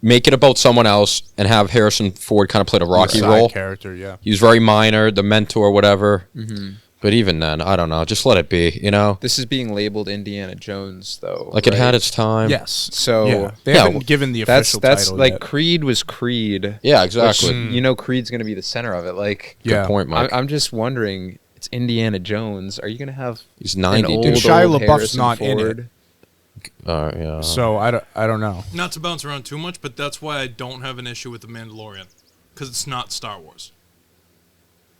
Make it about someone else and have Harrison Ford kind of play the Rocky Side role. character, yeah. He's very minor, the mentor, whatever. Mm-hmm. But even then, I don't know. Just let it be, you know? This is being labeled Indiana Jones, though. Like, it had its time. Yes. So yeah. They Yeah, haven't given the that's official that's title like yet. Creed was Creed. Yeah, which, exactly. you know, Creed's gonna be the center of it. Like, Yeah. Good point, Mike. I'm just wondering. It's Indiana Jones. Are you gonna have He's an 90, old, dude. Shia old LaBeouf's Harrison not in it. Ford? Yeah. So I don't know. Not to bounce around too much, but that's why I don't have an issue with The Mandalorian. Because it's not Star Wars.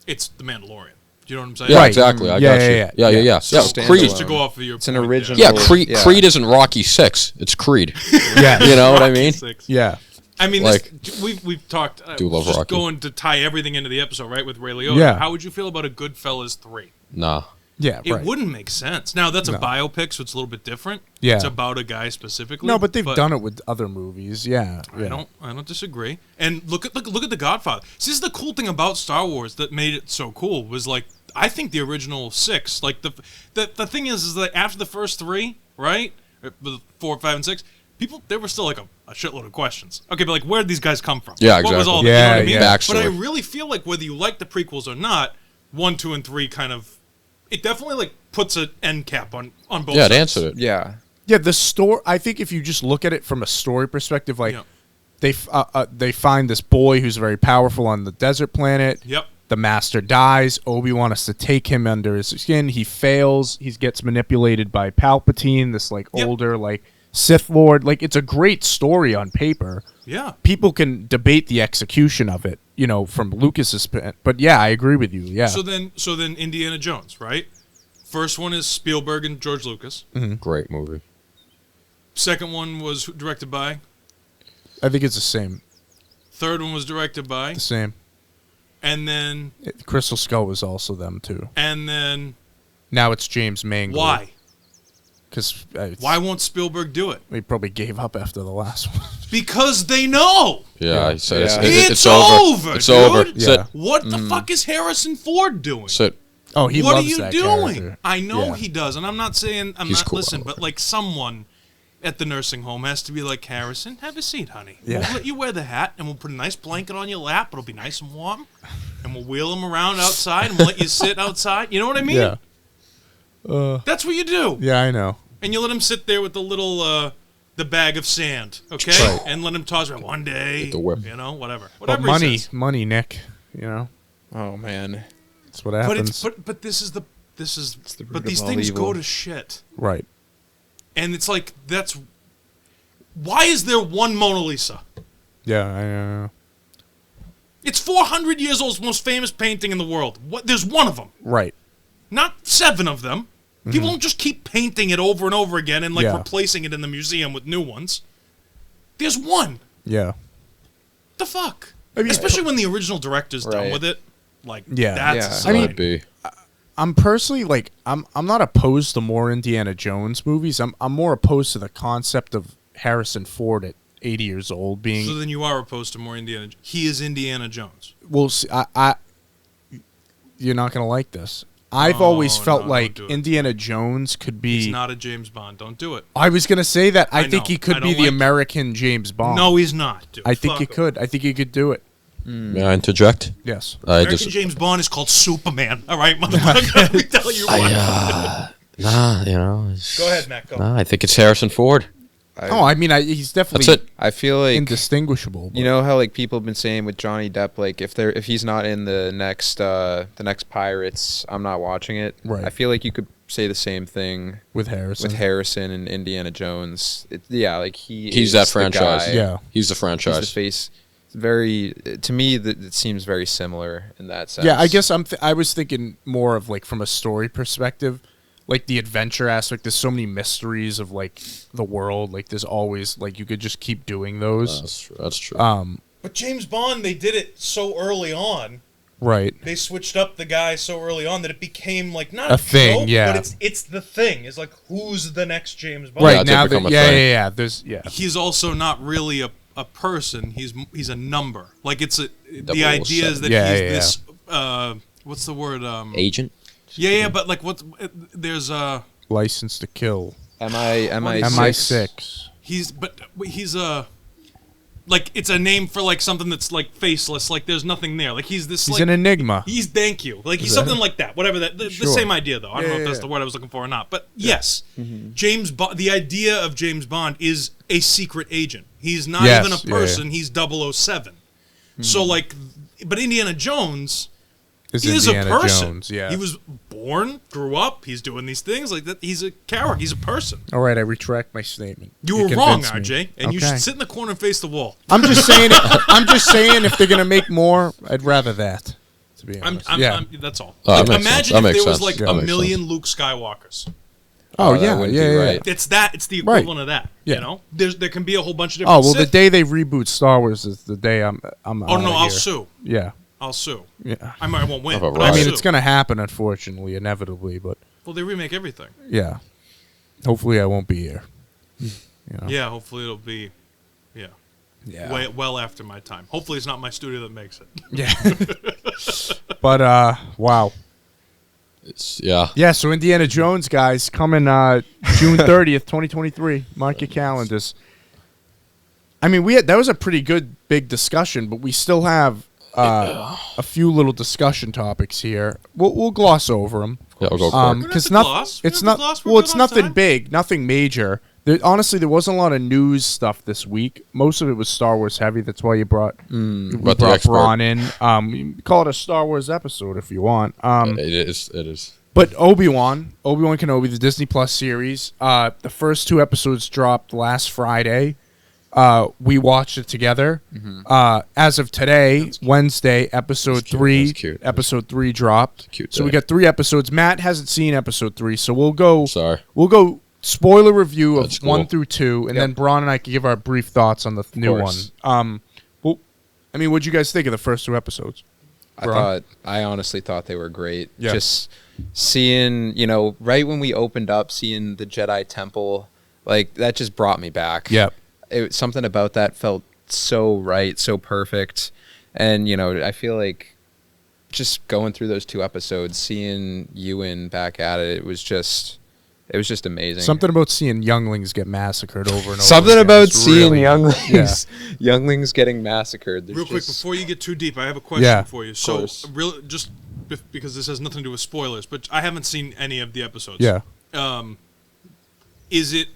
It's The Mandalorian. Do you know what I'm saying? Yeah, Right. exactly. I Yeah, got yeah, you. yeah. Yeah, yeah, yeah. So Yeah, standalone. Creed. Just to go off of your It's an point, original. Yeah, Creed. Yeah. Creed isn't Rocky 6. It's Creed. Yeah. You know what I mean? Six. Yeah. I mean, Like, we've talked. do love just Rocky. going to tie everything into the episode, right? With Ray Liotta. Yeah. How would you feel about a Goodfellas 3? Nah. Yeah. It Right. wouldn't make sense. Now that's a No. biopic, so it's a little bit different. Yeah. It's about a guy specifically. No, but they've done it with other movies. Yeah. Yeah. I don't disagree. And look at The Godfather. See, this is the cool thing about Star Wars that made it so cool was like I think the original 6, like the thing is that after the first 3, right, the 4, 5, and 6, people there were still like a shitload of questions. Okay, but like where did these guys come from? Yeah, What was exactly. all that? You know what I mean? Yeah. Backstory. But I really feel like whether you like the prequels or not, 1, 2, and 3 kind of it definitely like puts an end cap on both. Yeah, it sides. answered it. Yeah. Yeah. The story. I think if you just look at it from a story perspective, like Yeah. they find this boy who's very powerful on the desert planet. Yep. The master dies. Obi-Wan has to take him under his skin. He fails. He gets manipulated by Palpatine, this like Yep. older like Sith Lord. Like it's a great story on paper. Yeah. People can debate the execution of it, you know, from Lucas's. But yeah, I agree with you. Yeah. So then Indiana Jones, right? First one is Spielberg and George Lucas. Great movie. Second one was directed by. I think it's the same. Third one was directed by. The same. And then Crystal Skull was also them too. Now it's James Mangold. why? Because Why won't Spielberg do it? They probably gave up after the last one. Because they know. Yeah, he said Yeah. it's It's over. over, It's dude. over. Yeah. Sit. What the fuck is Harrison Ford doing? Sit. Oh, he What are loves you that doing? character. I know Yeah. he does, and I'm not saying I'm He's not cool. listen, but like someone at the nursing home has to be like, Harrison, have a seat, honey. Yeah. We'll let you wear the hat, and we'll put a nice blanket on your lap. It'll be nice and warm, and we'll wheel him around outside, and we'll let you sit outside. You know what I mean? Yeah. That's what you do. Yeah, I know. And you let him sit there with the little the bag of sand, okay? Right. And let him toss around one day. With the whip. You know, whatever. But Whatever he says. money, Nick. You know, Oh man. that's what But happens. it's but this is the but root these of all things evil. go to shit. Right. And it's like that's why is there one Mona Lisa? Yeah, I know. It's 400 years old, it's the most famous painting in the world. What? There's one of them, Right. not 7 of them. People don't just keep painting it over and over again and like Yeah. replacing it in the museum with new ones. There's one. Yeah. The fuck? I mean, Especially when the original director's done Right. with it. Like Yeah. that's Yeah. a I sign. mean, Let it be. I'm personally like I'm not opposed to more Indiana Jones movies. I'm more opposed to the concept of Harrison Ford at 80 years old being. So then you are opposed to more Indiana. He is Indiana Jones. Well, see, you're not gonna like this. I've always Oh, felt no, like don't do it. Indiana Jones could be. He's not a James Bond. Don't do it. I was gonna say that. I I think know. he I could don't be the like it. American James Bond. No, he's not. Dude. I think Fuck he him. could. I think he could do it. May I interject? Yes. I American just James Bond is called Superman. All right, motherfucker. Let me tell you what. nah, you know. It's, Go ahead, Matt. Go. Nah, I think it's Harrison Ford. Oh, I mean, he's definitely That's it. I feel like indistinguishable. you know how like people have been saying with Johnny Depp, like if he's not in the next Pirates, I'm not watching it. Right. I feel like you could say the same thing with Harrison. with Harrison and Indiana Jones. Yeah, like He's is that the franchise. guy. Yeah. He's the He's franchise. the face. It's very to me that it seems very similar in that sense. Yeah, I guess I was thinking more of like from a story perspective, like the adventure aspect. There's so many mysteries of like the world. Like there's always like you could just keep doing those. That's true. That's true. Um, But James Bond, they did it so early on Right. They switched up the guy so early on that it became like not A a thing, joke, yeah. but it's the thing. It's like, who's the next James Bond? Right Yeah, it's now, become a yeah, thing. yeah. There's He's also not really a person. He's a number. Like the 007. idea is that Yeah, he's yeah, this. What's the word? Agent. Yeah, but like there's License to Kill. MI6. MI6. Like it's a name for like something that's like faceless. Like there's nothing there. Like he's this. He's like, an enigma. He's thank you. Like he's something like that. Whatever that. The Sure. same idea though. I don't know if that's yeah. the word I was looking for or not. But yes, James Bond. The idea of James Bond is a secret agent. He's not Yes, even a yeah, person. He's 007. So like, but Indiana Jones. Is He is Indiana a person. Jones, yeah. He was born, grew up. He's doing these things like that. He's a character. He's a person. All right, I retract my statement. You were wrong, convinced me. RJ, and you Okay. should sit in the corner and face the wall. I'm just saying. I'm just saying. If they're gonna make more, I'd rather that. To be honest. yeah. That's all. Oh, that Like, makes sense. imagine That if makes there was sense. like Yeah, a makes million Luke Skywalkers. oh that yeah. wouldn't Yeah. be Yeah. right. It's that. It's the Right. equivalent of that. Yeah. You know, there can be a whole bunch of Oh different. well, the Sith. day they reboot Star Wars is the day I'm. Oh no, outta I'll here. sue. Yeah. I'll sue. Yeah. I won't win. Have a but right. I'll I mean, sue. it's gonna happen, unfortunately, inevitably, but Well, they remake everything. yeah. Hopefully, I won't be here. You know? Yeah, hopefully it'll be. Yeah. Yeah. Well after my time. Hopefully it's not my studio that makes it. Yeah. But wow. Yeah. Yeah, so Indiana Jones, guys, coming June 30th, 2023. Mark your calendars. I mean, that was a pretty good big discussion, but we still have a few little discussion topics here. We'll gloss over them. Yeah, we'll go quick. We don't have Because to gloss. We it's don't not have to gloss. We're well, good it's on nothing time. big, nothing major. Honestly, there wasn't a lot of news stuff this week. Most of it was Star Wars heavy. That's why you brought we Brought the brought expert. Braun in. You call it a Star Wars episode if you want. It is. It is. But Obi-Wan Kenobi, the Disney Plus series, the first 2 episodes dropped last Friday. We watched it together. As of today, Wednesday, episode That's cute. 3, That's cute. episode 3 dropped. Cute So we day. got 3 episodes. Matt hasn't seen episode 3, so we'll go Sorry. spoiler review of That's cool. 1 through 2, and then Braun and I can give our brief thoughts on the new one. course. Well, I mean, what'd you guys think of the first 2 episodes? I honestly thought they were great. Yeah. Just seeing, right when we opened up, seeing the Jedi Temple, like that just brought me back. Yep. Something about that felt so right, so perfect. And, I feel like just going through those 2 episodes, seeing Ewan back at it, it was just amazing. Something about seeing younglings get massacred over and over. Something again about is seeing really- younglings getting massacred. There's Real quick, just- before you get too deep, I have a question Yeah, for you. of So, course. just because this has nothing to do with spoilers, but I haven't seen any of the episodes. Yeah. Is it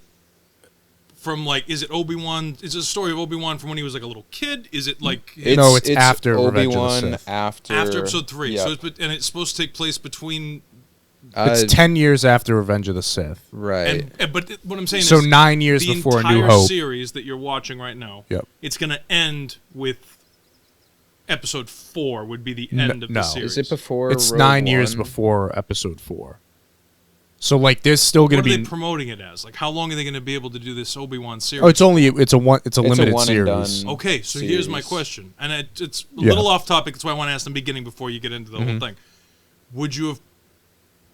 from is it Obi-Wan? Is it a story of Obi-Wan from when he was like a little kid? Is it like No, it's after Revenge of the Obi-Wan Sith. after episode 3? Yeah. So and it's supposed to take place between. It's 10 years after Revenge of the Sith. right. But what I'm saying So is 9 years the before A entire New Hope. series that you're watching right now. Yep. It's going to end with episode 4 would be the end of no. the series. Is it before? It's Rogue 9 years One? before episode 4. So there's still going What to are be. they promoting it as? Like, how long are they going to be able to do this Obi-Wan series? Oh, it's a limited one and series. done. Okay, so here's my series. question, and it's a Yeah. little off topic. That's why I want to ask the beginning before you get into the Mm-hmm. whole thing. Would you have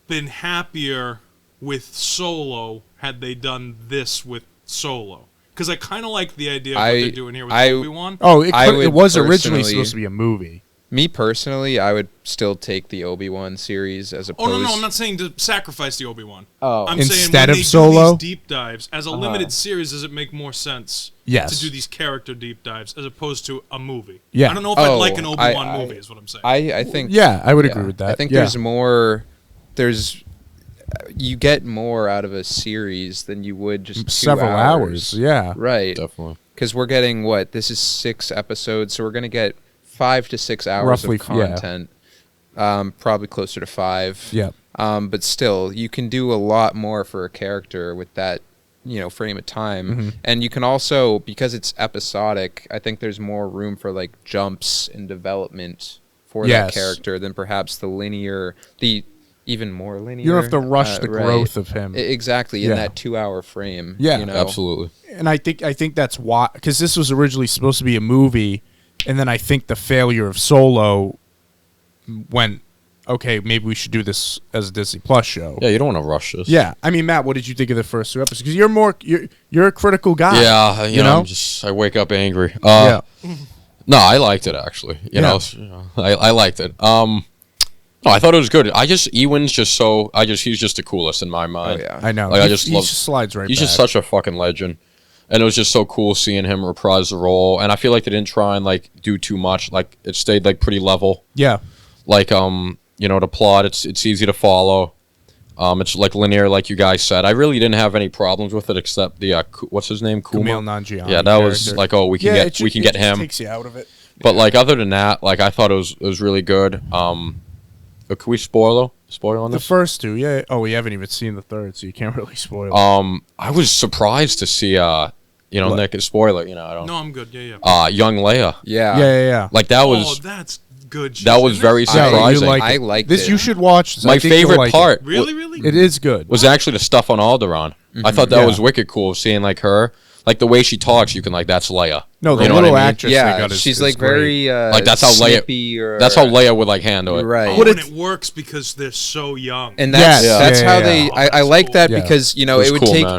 been happier with Solo had they done this with Solo? Because I kind of like the idea of what they're doing here with Obi-Wan. Oh, I it would was originally personally- supposed to be a movie. Me personally, I would still take the Obi-Wan series as Oh opposed. no, I'm not saying to sacrifice the Obi-Wan. Oh. I'm Instead saying when of they Solo? do these deep dives as a limited series, does it make more sense? Yes. To do these character deep dives as opposed to a movie. Yeah. I don't know if I'd Oh, like an Obi-Wan I- movie. Is what I'm saying. I think. Yeah, I would yeah, agree with that. I think yeah. there's more. You get more out of a series than you would just 2 several hours. Yeah. Right. Definitely. Because we're getting this is 6 episodes, so we're gonna get 5 to 6 hours Roughly, of content. Probably closer to 5. Yeah. But still, you can do a lot more for a character with that, frame of time. Mm-hmm. And you can also, because it's episodic, I think there's more room for jumps in development for Yes. that character than perhaps the even more linear. You don't have to rush the right. growth of him. Exactly, in Yeah. that 2-hour frame. Yeah. Absolutely. And I think that's why, because this was originally supposed to be a movie, and then I think the failure of Solo went, okay, maybe we should do this as a Disney Plus show. Yeah, you don't want to rush this. Yeah, I mean, Matt, what did you think of the first 2 episodes? Because you're a critical guy. Yeah, you know, I wake up angry. Yeah. No, I liked it actually. You know, I liked it. No, I thought it was good. Ewan's just so. He's just the coolest in my mind. Oh yeah. I know. Like, he just slides right. He's back. just such a fucking legend, and it was just so cool seeing him reprise the role. And I feel like they didn't try and like do too much. Like it stayed like pretty level. Yeah. Like you know, the plot it's easy to follow. It's like linear, like you guys said. I really didn't have any problems with it except the what's his name, Kuma. Kumail Nanjiani. Yeah, that was like, oh, we can get him. Takes you out of it. But like other than that, like I thought it was really good. Can we spoil on The this? first 2, yeah. Oh, we haven't even seen the third, so you can't really spoil. I was surprised to see you know, Nick, spoiler, you know, I don't. No, I'm good. Yeah. Young Leia. Yeah. Yeah. Like that was that's good. that was very surprising. I liked this. it. You should watch this. My I think you'll favorite like part Really? It is good. was actually the stuff on Alderaan. I thought that Yeah. was wicked cool, seeing like her, like the way she talks. You can like that's Leia. No, the You know what little I mean? actress they Yeah, got is she's is like great. very Like, that's how Leia- snippy or That's how Leia would like handle it. right. Oh, and it works because they're so young. And that's Yes. that's Yeah, how yeah, they. yeah. Oh, I that's like cool. that Yeah. because you know It was it would cool, take man.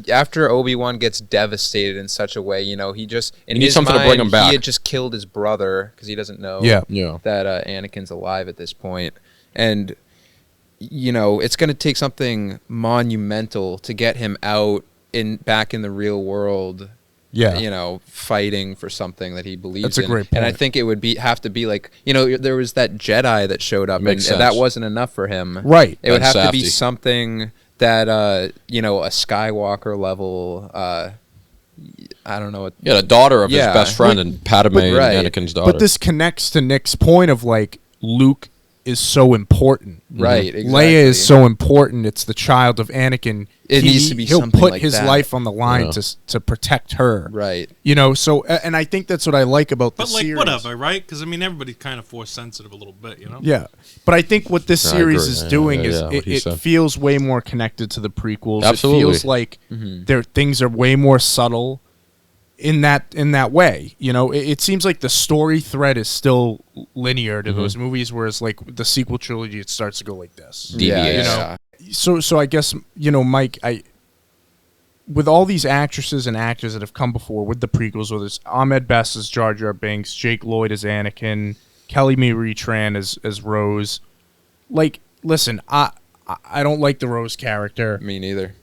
after Obi-Wan gets devastated in such a way. You know, he just in He needs his something to mind, bring him back. He had just killed his brother because he doesn't know. Yeah. Yeah. That Anakin's alive at this point, and you know it's going to take something monumental to get him out back in the real world. Yeah. You know, fighting for something that he believes That's a in. great And I point. think it would have to be like, you know, there was that Jedi that showed up, and Makes that sense. wasn't enough for him. Right. It would Ben have to be Safdie. something that you know, a Skywalker level. I don't know what. Yeah, the daughter of Yeah. his best friend and Padme and right. Anakin's daughter. But this connects to Nick's point of like Luke is so important. Right. Exactly. Leia is so important. It's the child of Anakin. It needs to be He'll something put like his that. life on the line Yeah. to protect her. Right. You know. So and I think that's what I like about the But like series. whatever, right? Because I mean, everybody's kind of force sensitive a little bit, you know. Yeah, but I think what this Yeah, I series agree. is Yeah, doing yeah, is yeah, what he it said. feels way more connected to the prequels. Absolutely. It feels like things are way more subtle in that way. You know, it seems like the story thread is still linear to those movies, whereas like the sequel trilogy, it starts to go like this. Yeah. Deviates. You know, so I guess, you know, Mike, with all these actresses and actors that have come before with the prequels, whether it's Ahmed Best as Jar Jar Binks, Jake Lloyd as Anakin, Kelly Marie Tran as Rose. Like, listen, I don't like the Rose character, Me neither.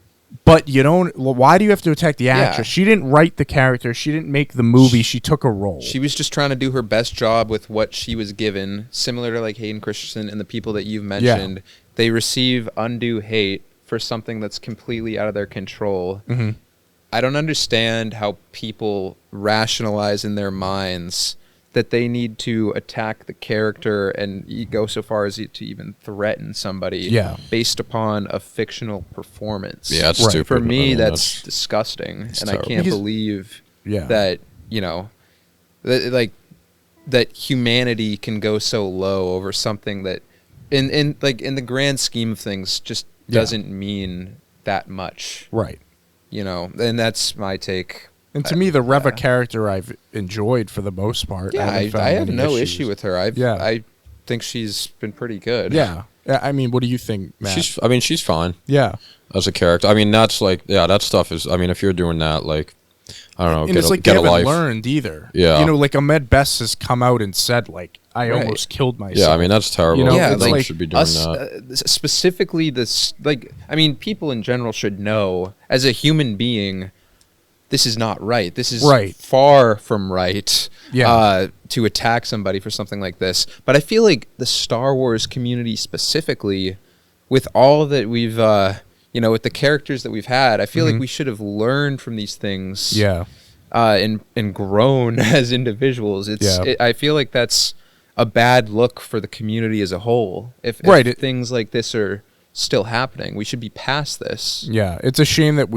but you don't. Well, why do you have to attack the actress? Yeah. She didn't write the character. She didn't make the movie. She took a role. She was just trying to do her best job with what she was given, similar to like Hayden Christensen and the people that you've mentioned. They receive undue hate for something that's completely out of their control. Mm-hmm. I don't understand how people rationalize in their minds that they need to attack the character and go so far as to even threaten somebody Yeah. based upon a fictional performance. Yeah, that's Right. stupid. For me, I mean, that's disgusting, and I terrible. can't Because- believe Yeah. that, you know, that humanity can go so low over something that in the grand scheme of things just Yeah. doesn't mean that much, Right. you know. And that's my take. And to me, the Reva character I've enjoyed for the most part. Yeah, haven't found I have any no issues. issue with her. Yeah. I think she's been pretty good. Yeah. I mean, what do you think, Matt? She's fine yeah. as a character. I mean, that's like, yeah, that stuff is. I mean, if you're doing that, like, I don't know, And it's like get they a haven't life. learned either. Yeah. You know, like Ahmed Best has come out and said, like, I Right. almost killed myself. Yeah, I mean that's terrible. You know, Yeah, it's They like should be doing Us, that. specifically this, like, I mean, people in general should know, as a human being, this is not right. This is Right. far from right. Yeah. To attack somebody for something like this. But I feel like the Star Wars community specifically, with all that we've, you know, with the characters that we've had, I feel like we should have learned from these things. Yeah. And grown as individuals. Yeah. I feel like that's a bad look for the community as a whole. If Right. things like this are still happening, we should be past this. Yeah. It's a shame that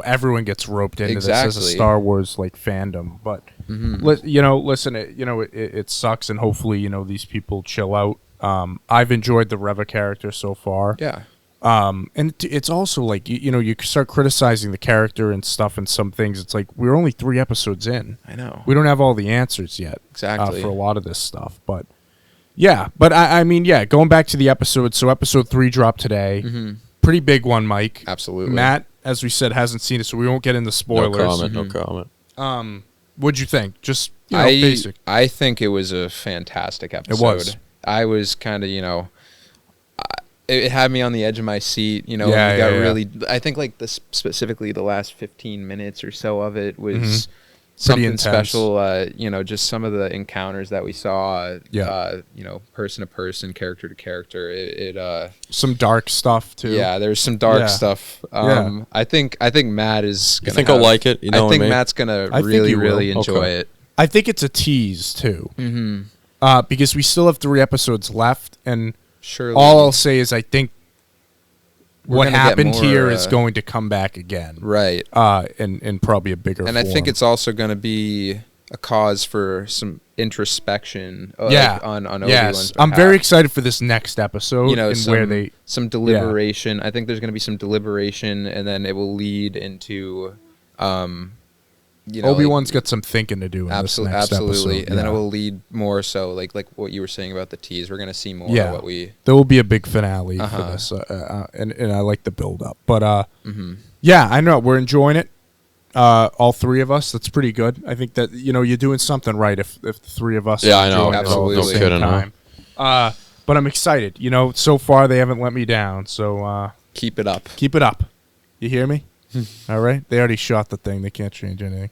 everyone gets roped into this as a Exactly. Star Wars, like, fandom. But, listen, it sucks, and hopefully, these people chill out. I've enjoyed the Reva character so far. Yeah. And it's also like you start criticizing the character and stuff, and some things. It's like we're only 3 episodes in. I know. We don't have all the answers yet. Exactly. For a lot of this stuff, but Yeah, but I mean, yeah, going back to the episode, so episode 3 dropped today. Pretty big one, Mike. Absolutely. Matt, as we said, hasn't seen it, so we won't get into spoilers. No comment. What'd you think? Just, basic. I think it was a fantastic episode. It was. I was kind of, it had me on the edge of my seat. Yeah, we got yeah. really. I think like this specifically the last 15 minutes or so of it was Pretty something intense. special. Just some of the encounters that we saw. Yeah. Person to person, character to character. Some dark stuff, too. Yeah, there's some dark Yeah. stuff. Yeah. I think Matt is. You think I'll like it? You know I what think I mean? Matt's gonna I think really, you will. really enjoy Okay. it. I think it's a tease, too. Because we still have 3 episodes left, and Surely. all I'll say is I think We're what gonna get happened more, here is going to come back again. Right. In probably a bigger And I think form. it's also going to be a cause for some introspection on Obi-Wan's yes. I'm very excited for this next episode and some, where they some deliberation. I think there's going to be some deliberation, and then it will lead into Obi-Wan's got some thinking to do in absolutely, this next absolutely, episode. and then it Yeah. will lead more so like what you were saying about the tease. We're going to see more Yeah. of what we. There will be a big finale for Uh-huh. this, and I like the build up. But yeah, I know we're enjoying it. All 3 of us. That's pretty good. I think that you're doing something right if the 3 of us. Yeah, are I know. enjoying it all at the Absolutely. same No kidding, huh? time. But I'm excited. So far they haven't let me down. So Keep it up. keep it up. You hear me? All right. They already shot the thing. They can't change anything.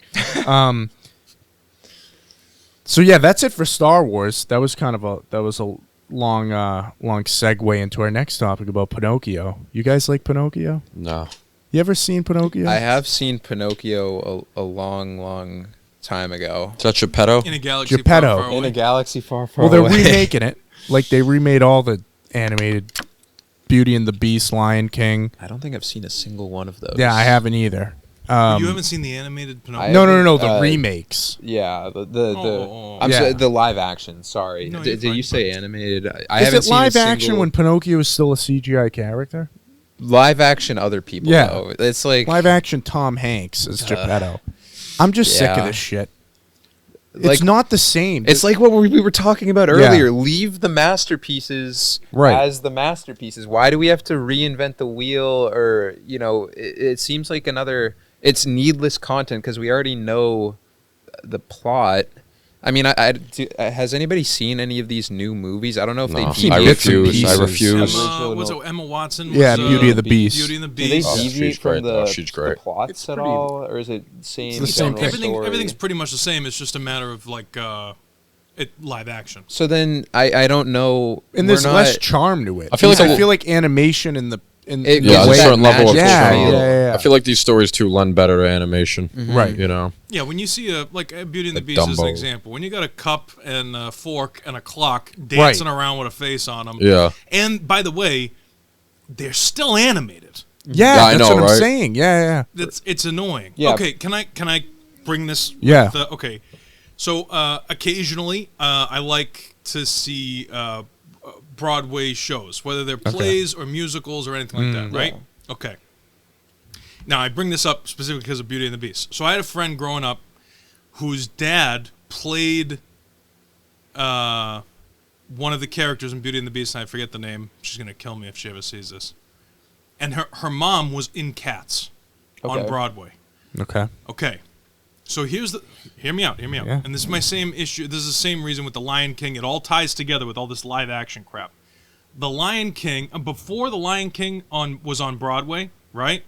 So yeah, that's it for Star Wars. That was a long segue into our next topic about Pinocchio. You guys like Pinocchio? No. You ever seen Pinocchio? I have seen Pinocchio a long, long time ago. Is that Geppetto? In a galaxy Geppetto. far, far away. In a galaxy far, far Well, they're away. remaking it. Like they remade all the animated Beauty and the Beast, Lion King. I don't think I've seen a single one of those. Yeah, I haven't either. You haven't seen the animated Pinocchio? No. The Uh, remakes. Yeah, Oh. I'm Yeah. sorry, the live action. Sorry, No, did you're you fine. say animated? I Is haven't it seen a live action single- when Pinocchio is still a CGI character? live action other people? Yeah. though. It's like Live action Tom Hanks as Geppetto. I'm just sick of yeah. this shit. Like- It's not the same. it's like what we were talking about Yeah. earlier. Leave the masterpieces Right. as the masterpieces. Why do we have to reinvent the wheel? Or it seems like it's needless content because we already know the plot. I mean, has anybody seen any of these new movies? I don't know if No. they seen I bits and refuse. I pieces. refuse. Was it Emma Watson? Yeah, was, Beauty and the Beast. Beauty and the Do they Beast. deviate she's from great, the, though. She's the great. plots It's at pretty- all, or is it same? the same general thing. story? Everything's pretty much the same. It's just a matter of like live action. So then I don't know. and we're there's not- less charm to it. I feel like I a- feel like animation in the It the gives Yeah, there's way- a certain level of magic Yeah, charm. yeah. I feel like these stories too lend better to animation. Right. You know. Yeah, when you see a Beauty and the Like Beast as an Dumbo. example, when you got a cup and a fork and a clock dancing around with a face on them. Yeah. And by the way, they're still animated. Yeah, Yeah, I that's know, what I'm right? saying. Yeah. It's annoying. Yeah. Okay, can I bring this? Yeah. Okay. So occasionally, I like to see Broadway shows, whether they're plays or musicals or anything like that. Right? Okay. Now I bring this up specifically because of Beauty and the Beast. So I had a friend growing up whose dad played one of the characters in Beauty and the Beast, and I forget the name. She's gonna kill me if she ever sees this. And her mom was in Cats on Okay. Broadway. Okay. Okay. So hear me out. Yeah. And this is my same issue. This is the same reason with The Lion King. It all ties together with all this live action crap. The Lion King, before The Lion King was on Broadway, right?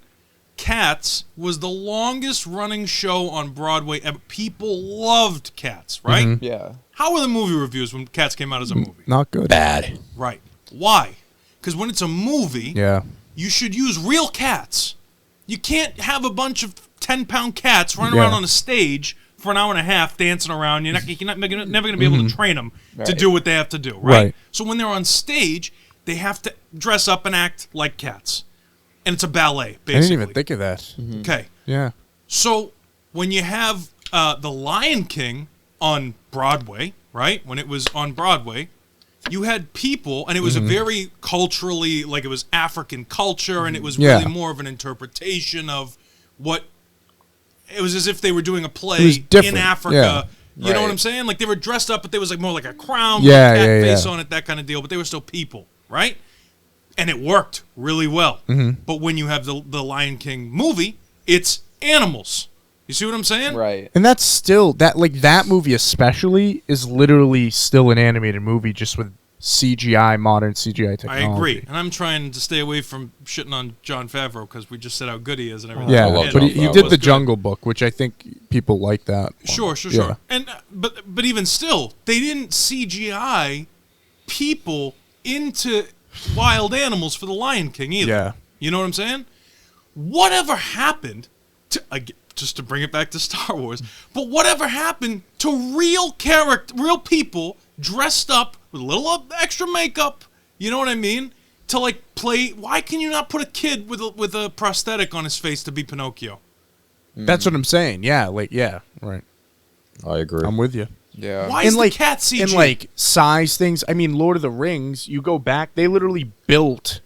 Cats was the longest running show on Broadway ever. People loved Cats, right? Yeah. How were the movie reviews when Cats came out as a movie? Not good. Bad. Right. Why? Because when it's a movie, Yeah. you should use real cats. You can't have a bunch of 10-pound cats running Yeah. around on a stage for an hour and a half dancing around. You're never going to be able to train them to Right. do what they have to do, right? Right. So when they're on stage, they have to dress up and act like cats. And it's a ballet, basically. I didn't even think of that. Okay. Yeah. So when you have The Lion King on Broadway, right? When it was on Broadway, you had people, and it was a very culturally, like it was African culture, and it was Yeah. really more of an interpretation of what, it was as if they were doing a It was play different, in Africa You know what Right. I'm saying? Like they were dressed up, but there was like more like a crown, Yeah, with a cat yeah, face yeah. on it, that kind of deal. But they were still people, right? And it worked really well. Mm-hmm. But when you have the Lion King movie, it's animals. You see what I'm saying? Right. And that's still that movie especially is literally still an animated movie just with CGI, modern CGI I technology. agree, and I'm trying to stay away from shitting on Jon Favreau because we just said how good he is and everything. Yeah, I love And but Jon he Favreau. did was the good. Jungle Book, which I think people like that. Sure. Yeah. And but even still, they didn't CGI people into wild animals for the Lion King either. Yeah. You know what I'm saying? Whatever happened to just to bring it back to Star Wars, but whatever happened to real people dressed up with a little extra makeup? You know what I mean? To like play. Why can you not put a kid with a prosthetic on his face to be Pinocchio? That's what I'm saying. Yeah, right. I agree. I'm with you. Yeah. Why is And the cat CG? And like size things. I mean, Lord of the Rings. You go back, they literally built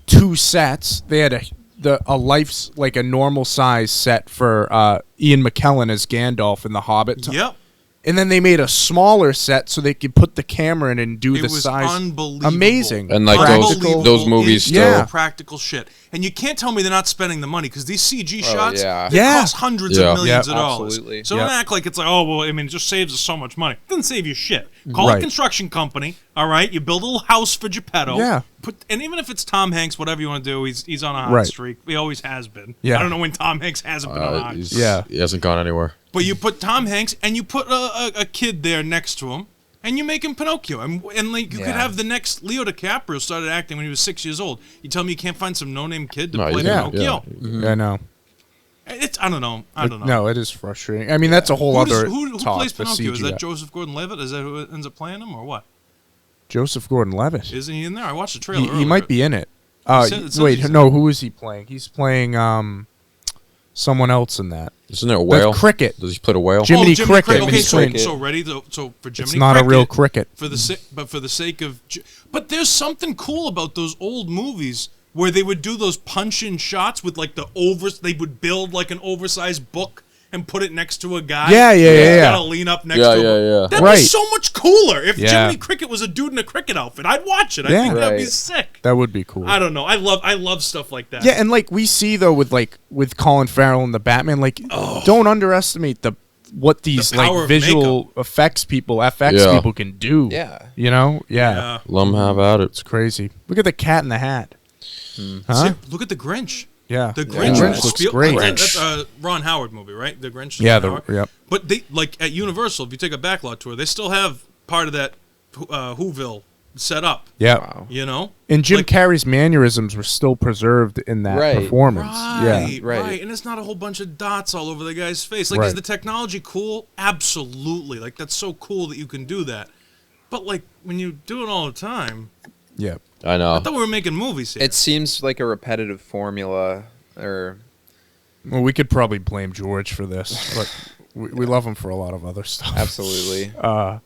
2 sets. They had a life's like a normal size set for Ian McKellen as Gandalf in The Hobbit. Yep. And then they made a smaller set so they could put the camera in and do It the was size. unbelievable. Amazing. And, like, Unbelievable. those movies It's still- practical shit. And you can't tell me they're not spending the money because these CG shots yeah. they Yeah. cost hundreds Yeah. of millions Yeah, of dollars. absolutely. So Yeah. don't act like it's like, oh well, I mean, it just saves us so much money. It doesn't save you shit. Call Right. a construction company, all right? You build a little house for Geppetto. Yeah. And even if it's Tom Hanks, whatever you want to do, he's on a hot Right. streak. He always has been. Yeah. I don't know when Tom Hanks hasn't been on a hot. Yeah. He hasn't gone anywhere. But you put Tom Hanks and you put a kid there next to him, and you make him Pinocchio. And like you could Yeah. have the next Leo DiCaprio started acting when he was 6 years old. You tell me you can't find some no-name kid to No, play yeah. Pinocchio? I know. It's I don't know. I don't know. No, it is frustrating. I mean, that's a whole other who talk. plays the Pinocchio? Is CGI. that Joseph Gordon-Levitt? Is that who ends up playing him, or what? Joseph Gordon-Levitt? Isn't he in there? I watched the trailer. He earlier. might be in it. said Wait, he's in no. Who is he playing? He's playing someone else in that. Isn't there a whale? cricket. Does he play a whale? Jiminy Jiminy Cricket. Cricket. Okay, Jiminy so Cricket. so ready to, so for Jiminy It's not a Cricket, real cricket. for the sake of but there's something cool about those old movies where they would do those punch-in shots with like they would build like an oversized book and put it next to a guy. Yeah, yeah, He's yeah, yeah. gotta lean up next Yeah, to him. yeah, yeah. That Right. was so much cooler. If Yeah. Jiminy Cricket was a dude in a cricket outfit, I'd watch it. I Yeah. think that'd be Right. sick. That would be cool. I don't know. I love stuff like that. Yeah, and like we see though with Colin Farrell and the Batman, like don't underestimate what these power like of visual effects people, FX Yeah. people can do. Yeah. You know? Yeah. Yeah. Let him have at it. It's crazy. Look at the Cat in the Hat. Huh? See, look at the Grinch. Yeah. The Grinch, Grinch looks great. That's a Ron Howard movie, right? The Grinch. is Yeah, Ron Howard. yep. But they like at Universal. If you take a backlot tour, they still have part of that Whoville set up. Yeah. Wow. You know, And Jim Like- Carrey's mannerisms were still preserved in that Right. performance. Right, Right. right, and it's not a whole bunch of dots all over the guy's face. Like, Right. is the technology cool? Absolutely. Like, that's so cool that you can do that. But like, when you do it all the time, Yeah. I I know. thought we were making movies here. It seems like a repetitive formula, or Well, we could probably blame George for this, but we love him for a lot of other stuff. absolutely. I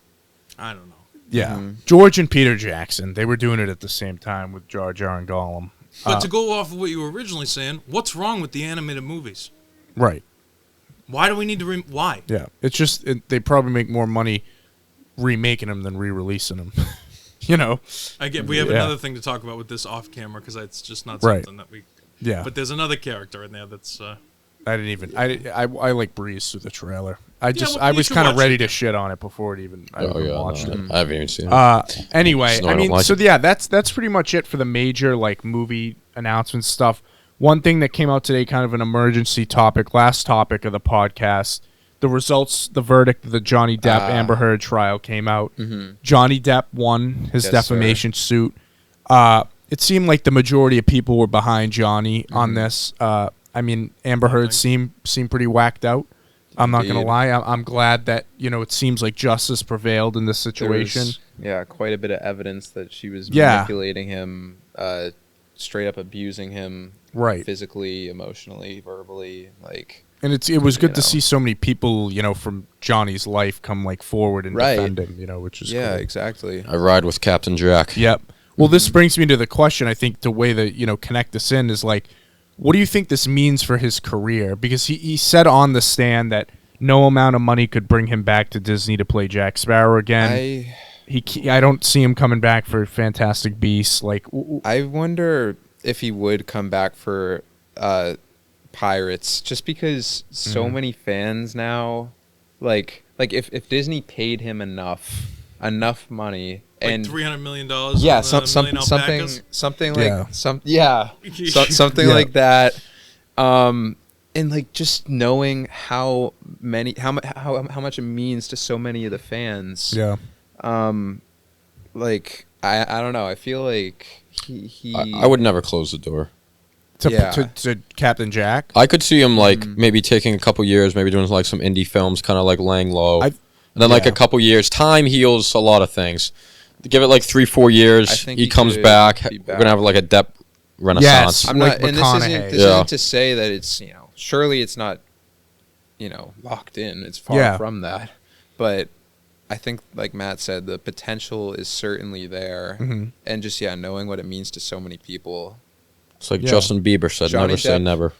don't know. Yeah. George and Peter Jackson, they were doing it at the same time with Jar Jar and Gollum. But to go off of what you were originally saying, what's wrong with the animated movies? Right. Why do we need to? Why? Yeah. It's just they probably make more money remaking them than re-releasing them. You know? We have Yeah. another thing to talk about with this off camera because it's just not Right. something that we. Yeah. But there's another character in there that's. I didn't even. I like breezed through the trailer. I well, you was should kind of watch ready it. to shit on it before it even. I Oh even yeah, watched no, it. I haven't even seen it. Anyway, No, I I don't mean, like so it. yeah, that's pretty much it for the major like movie announcement stuff. One thing that came out today, kind of an emergency topic, last topic of the podcast. The results, the verdict of the Johnny Depp Amber Heard trial came out. Johnny Depp won his Yes, defamation suit. It seemed like the majority of people were behind Johnny on this. I mean, Amber Heard seemed pretty whacked out. I'm not gonna Indeed. lie. I'm glad that it seems like justice prevailed in this situation. There's, quite a bit of evidence that she was Yeah. manipulating him, straight up abusing him, Right. physically, emotionally, verbally, like. And it was good to know. see so many people, from Johnny's life come like forward and Right. defend him, which is Yeah, cool. exactly. I ride with Captain Jack. Yep. Well, this brings me to the question. I think the way that connect this in is like, what do you think this means for his career? Because he said on the stand that no amount of money could bring him back to Disney to play Jack Sparrow again. I don't see him coming back for Fantastic Beasts. Like, I wonder if he would come back for Pirates, just because so many fans now, like if Disney paid him enough money. Like And $300 million. yeah, on something like Yeah. something Yeah. like that. And like just knowing how much it means to so many of the fans. yeah. Like I don't know. I feel like he I would never close the door. To Captain Jack. I could see him like maybe taking a couple years, maybe doing like some indie films, kind of like laying low, and then like yeah. a couple years. Time heals a lot of things. Give it like 3-4 years. I think he he comes could back. be We're gonna have like a Depp renaissance. Yes. I'm like not, and McConaughey. this Yeah. isn't to say that it's surely it's not locked in. It's far from that, but I think like Matt said, the potential is certainly there, and just knowing what it means to so many people. It's like Yeah. Justin Bieber said, Johnny "Never say Depp. never."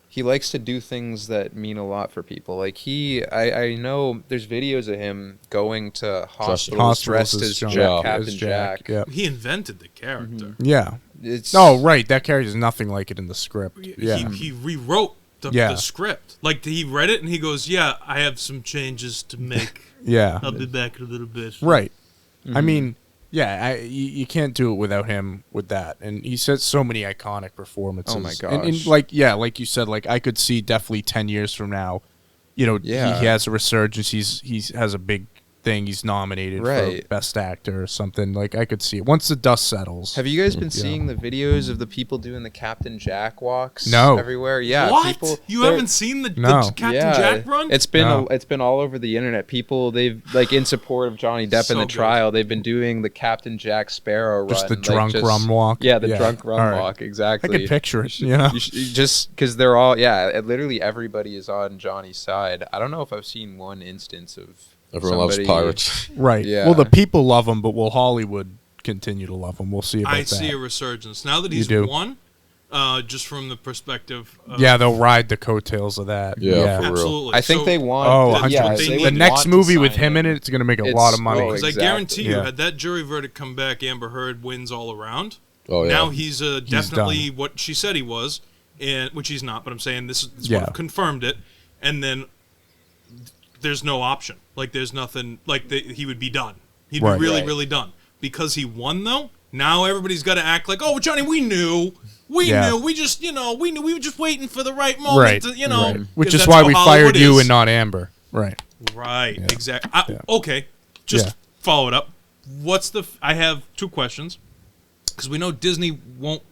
He likes to do things that mean a lot for people. Like I know there's videos of him going to hospitals dressed as Captain Jack. Yeah. He invented the character. Yeah. It's Right. That character is nothing like it in the script. Yeah. He rewrote the Yeah. script. Like he read it and he goes, "Yeah, I have some changes to make. Yeah. I'll be back in a little bit." Right. I mean, you can't do it without him with that. And he said so many iconic performances. Oh my And gosh. like you said, like I could see definitely 10 years from now, he has a resurgence. He has a big thing. He's nominated for Right. Best Actor or something. Like I could see it once the dust settles. Have you guys been seeing the videos of the people doing the Captain Jack walks? No. Everywhere. Yeah. What? People, You they're- haven't seen the No. Captain yeah, Jack run? It's been No. it's been all over the internet. People they've like in support of Johnny Depp So in the good. trial. They've been doing the Captain Jack Sparrow Just run, the drunk rum walk? Yeah, the Yeah. drunk rum All right. walk. I Exactly. could picture it. Just because they're all literally everybody is on Johnny's side. I don't know if I've seen one instance of Everyone loves somebody- pirates. Right. Yeah. Well, the people love him, but will Hollywood continue to love him? We'll see about I that. see a resurgence now that he's do. won. Just from the perspective of Yeah, they'll ride the coattails of that. Yeah, for real. absolutely. I think So- they want. Oh, That's 100%. what they The need. next want to movie with sign him in it, it's going to make a lot of money. Because I guarantee you, Yeah. had that jury verdict come back, Amber Heard wins all around. Oh yeah. Now he's definitely done. what she said he was, and which he's not. But I'm saying this is Yeah. what confirmed it. And then there's no option. Like there's nothing. Like he would be done. He'd Right. be really, Right. really done because he won. Though now everybody's got to act like, oh, Johnny, we knew. We Yeah. knew. We just, we knew. We were just waiting for the right moment. Right. To, Right. 'cause Which is that's why how we Hollywood fired you is. and not Amber. Right. Right, Yeah. exactly. Yeah. Okay, just Yeah. follow it up. I have two questions because we know Disney won't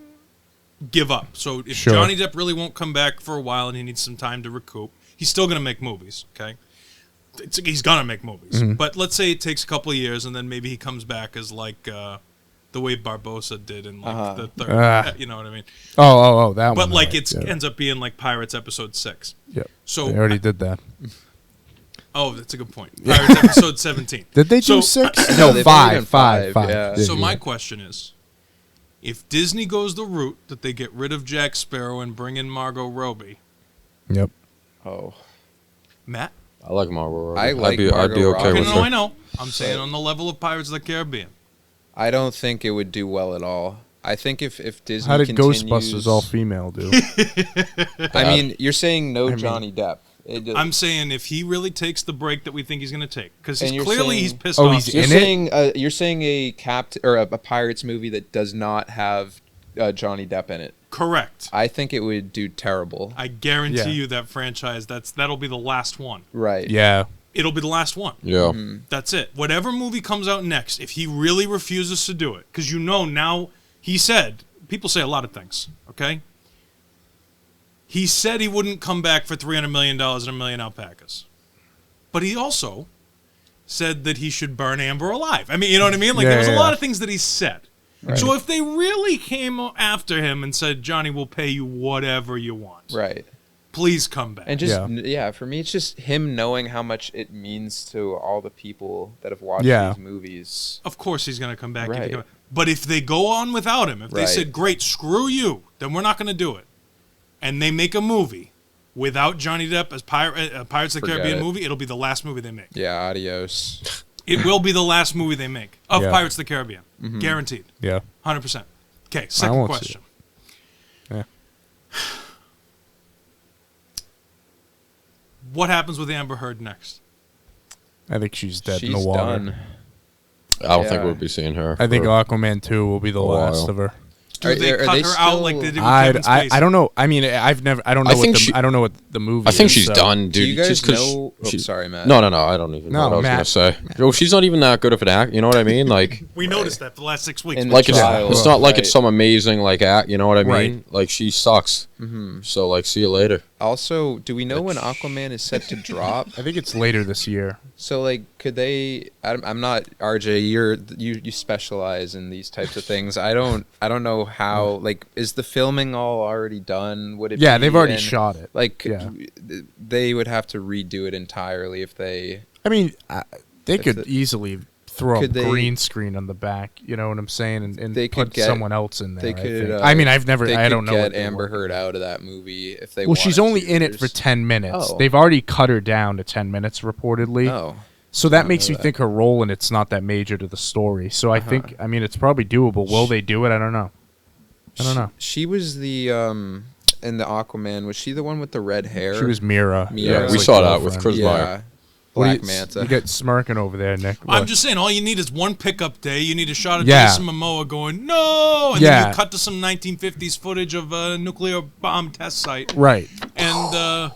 give up. So if Sure. Johnny Depp really won't come back for a while and he needs some time to recoup, he's still going to make movies. Okay, he's going to make movies. Mm-hmm. But let's say it takes a couple of years and then maybe he comes back as like the way Barbosa did in like the third. You know what I mean? Oh, that one. But like Alright, it yeah. ends up being like Pirates Episode 6. Yep. So They already did that. Oh, that's a good point. Pirates Episode 17. Did they do So- 6? No, No, they've five. only done five, Five. yeah. Yeah, So yeah. my question is, if Disney goes the route that they get rid of Jack Sparrow and bring in Margot Robbie, Yep. Oh, Matt? I like Margot Robbie. I like I'd be Margot okay Robbie. Okay, with no, her. I know. I'm saying on the level of Pirates of the Caribbean. I don't think it would do well at all. I think if Disney How did continues, Ghostbusters all female do? I mean, you're saying no Johnny Depp. I'm saying if he really takes the break that we think he's going to take, because And you're clearly he's saying- pissed Oh, off. he's You're in saying you're saying a a Pirates movie that does not have Johnny Depp in it. Correct. I think it would do terrible. I guarantee Yeah. you that franchise, that'll be the last one. Right. Yeah. It'll be the last one. Yeah. That's it. Whatever movie comes out next, if he really refuses to do it, because now he said, people say a lot of things, okay? He said he wouldn't come back for $300 million and a million alpacas. But he also said that he should burn Amber alive. I mean, you know what I mean? Like, Yeah, there was a yeah. lot of things that he said. So if they really came after him and said, Johnny, we'll pay you whatever you want, Right. please come back. And just Yeah. for me, it's just him knowing how much it means to all the people that have watched Yeah. these movies. Of course he's going to come back. Right. But if they go on without him, if they Right. said, great, screw you, then we're not going to do it. And they make a movie without Johnny Depp as Pirates of the Forget Caribbean it. movie, it'll be the last movie they make. Yeah, adios. It will be the last movie they make of Yeah. Pirates of the Caribbean. Guaranteed. Yeah. 100%. Okay, second won't see question. Yeah. What happens with Amber Heard next? I think she's dead in She's the water. done. I don't think Yeah. we'll be seeing her. I think for- Aquaman 2 will be the last while. of her. Do they cut her out like they did with Kevin Spacey? I don't know. I mean, I don't know. I what think I don't know what the movie. I think is, she's so. done, dude. Do you guys just 'cause know? Oh, she- sorry, Matt. No, I don't even know No, what I was Matt. gonna say. Yo, she's not even that good of an act. You know what I mean? Like, We noticed that for the last 6 weeks. In the like trial, it's not like right. it's some amazing like act. You know what I mean? Right. Like she sucks. So like, see you later. Also, do we know when Aquaman is set to drop? I think it's later this year. So like, could they? I'm not RJ. You specialize in these types of things. I don't know how. Like, is the filming all already done? Would it? Yeah, be they've already in- shot it. Like, Yeah. they would have to redo it entirely if they. I mean, they If could the- easily throw a Could they- green screen on the back. You know what I'm saying? And They could put get- someone else in there. They I could. think. I mean, I They don't know. Get what they're Amber working Heard on. out of that movie if they. Well, she's wanted only to. in it for There's- 10 minutes. Oh. They've already cut her down to 10 minutes reportedly. Oh. So that I makes know me that. think her role in it's not that major to the story. So I think, I mean, it's probably doable. Will they do it? I don't know. I don't know. She was the in the Aquaman. Was she the one with the red hair? She was Mira. Mira. Yeah, we like saw that with girlfriend. Chris Meyer. Yeah. What do Black you- Manta. You get smirking over there, Nick. I'm What? just saying, all you need is one pickup day. You need a shot of Yeah. Jason Momoa going, no! And then Yeah. you cut to some 1950s footage of a nuclear bomb test site. Right. And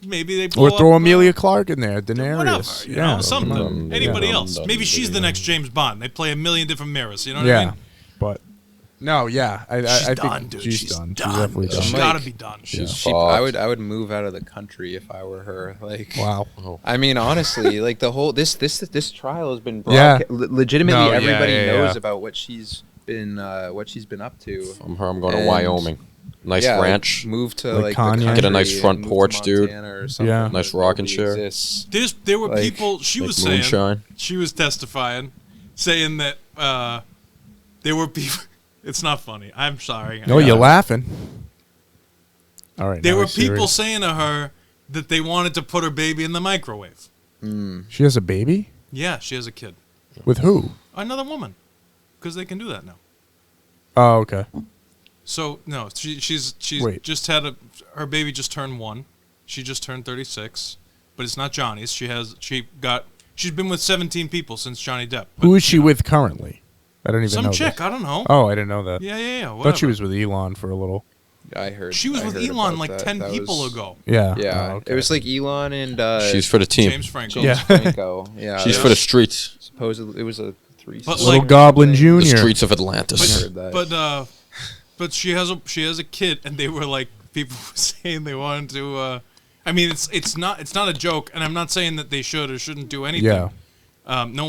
maybe they blow Or throw up, Amelia Clark in there, Daenerys. whatever, you yeah. know, something. Anybody Yeah. else. Maybe she's the next James Bond. They play a million different mirrors, you know what Yeah. I mean? But no, yeah. I She's think done, dude. she's done. She's definitely She's done. got to be done. She's She, fucked. I would move out of the country if I were her. Like, Wow. I mean, honestly, like the whole this trial has been Yeah. legitimately No, yeah, everybody yeah, knows yeah. about what she's been up to. From her, I'm going to And- Wyoming. Nice Yeah, like, ranch. move to Like like Kanye. the Get a nice country front and move porch, to dude. Montana or something Yeah. that Nice rocking already chair. exists. There were Like- people, she Like was saying, moonshine. she was testifying, saying that there were people, it's not funny. I'm sorry. No, you're laughing. All right. There now were we're serious. people saying to her that they wanted to put her baby in the microwave. She has a baby? Yeah, she has a kid. With who? Another woman. Because they can do that now. Oh, okay. So, no, she's Wait. just had her baby just turned 1. She just turned 36. But it's not Johnny's. She's been with 17 people since Johnny Depp. But Who is she with currently? I don't even some know. chick, This. I don't know. Oh, I didn't know that. Yeah, I whatever. thought she was with Elon for a little. I heard. She was I with heard Elon about like that. 10 That people was- ago. Yeah. Yeah, Oh, okay. it was like Elon and She's for the team. James Franco. Yeah. Franco. Yeah, She's that for the was streets. supposedly it was a threesome. But, Little like- Goblin Jr. The streets of Atlantis. I heard that. But she has a kid, and they were like, people were saying they wanted to. I mean, it's not a joke, and I'm not saying that they should or shouldn't do anything. Yeah. No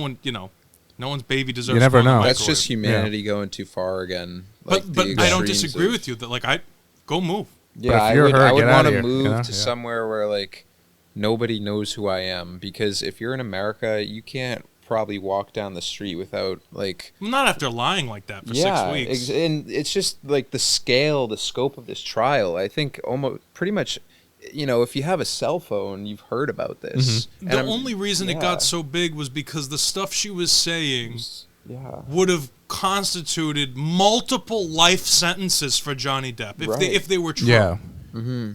one's baby deserves. You never to go in the know. That's microwave. just humanity going too far again. But the I don't extremes disagree of- with you that I go move. Yeah, if you're her, I would get outta want to here, move you know? to Yeah. somewhere where like nobody knows who I am, because if you're in America, you can't probably walk down the street without like Not after lying like that for 6 weeks. and it's just like the scope of this trial. I think almost pretty much, if you have a cell phone, you've heard about this. And The I'm- only reason it yeah. got so big was because the stuff she was saying yeah. would have constituted multiple life sentences for Johnny Depp if they were true. Yeah.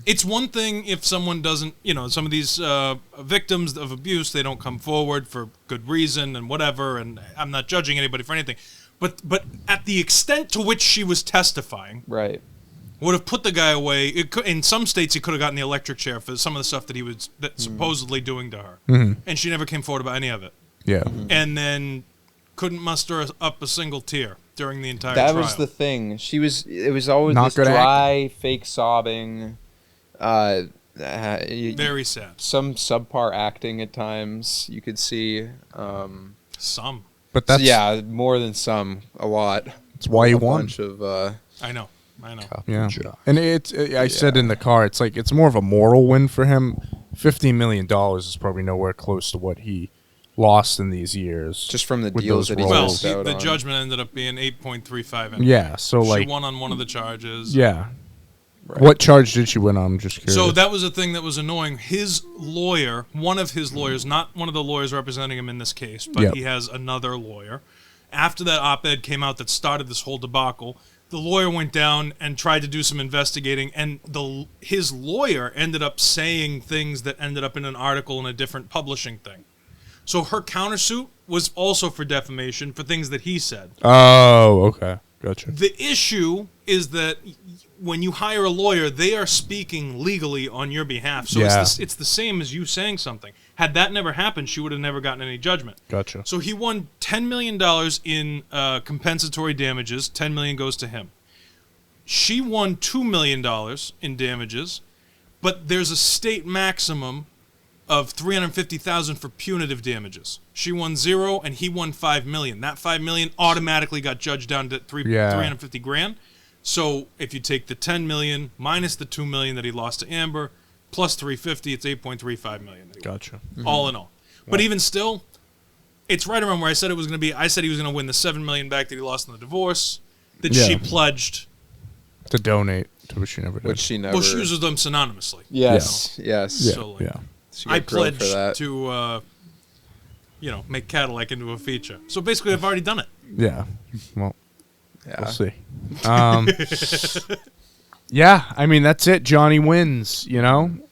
It's one thing if someone doesn't, some of these victims of abuse, they don't come forward for good reason and whatever, and I'm not judging anybody for anything. But at the extent to which she was testifying Right. would have put the guy away. In some states, he could have gotten the electric chair for some of the stuff that he was supposedly doing to her. And she never came forward about any of it. Yeah. And then couldn't muster up a single tear during the entire That trial. was the thing. It was always Not this good dry, fake sobbing. Very sad. Some subpar acting at times you could see. Some. But that's yeah, more than some, a lot. that's why you A won. bunch of I know. Yeah. And I said in the car, it's more of a moral win for him. $15 million is probably nowhere close to what he lost in these years. just from the with deals those that he roles. Well, missed out the on. judgment ended up being 8.35. Anyway. Yeah. So She like, won on one of the charges. yeah. What charge did she win on? I'm just curious. So that was a thing that was annoying. His lawyer, one of his lawyers, not one of the lawyers representing him in this case, but he has another lawyer. After that op-ed came out that started this whole debacle, the lawyer went down and tried to do some investigating, and his lawyer ended up saying things that ended up in an article in a different publishing thing. So her countersuit was also for defamation for things that he said. Oh, okay. Gotcha. The issue is that when you hire a lawyer, they are speaking legally on your behalf. So it's the same as you saying something. Had that never happened, she would have never gotten any judgment. Gotcha. So he won $10 million in compensatory damages. $10 million goes to him. She won $2 million in damages, but there's a state maximum of $350,000 for punitive damages. She won 0, and he won $5 million. That $5 million automatically got judged down to $350,000. So if you take the $10 million minus the $2 million that he lost to Amber, plus $350,000, it's $8.35 million. Gotcha. All in all. But even still, it's right around where I said it was going to be. I said he was going to win the $7 million back that he lost in the divorce, that she pledged to donate to which she never did. Which she never. Well, she uses them synonymously. Yes. Yeah. So, like, She got I grilled for pledged that. to, make Cadillac into a feature. So basically, I've already done it. Yeah. Well, Yeah. we'll see. Yeah, I mean, that's it. Johnny wins, and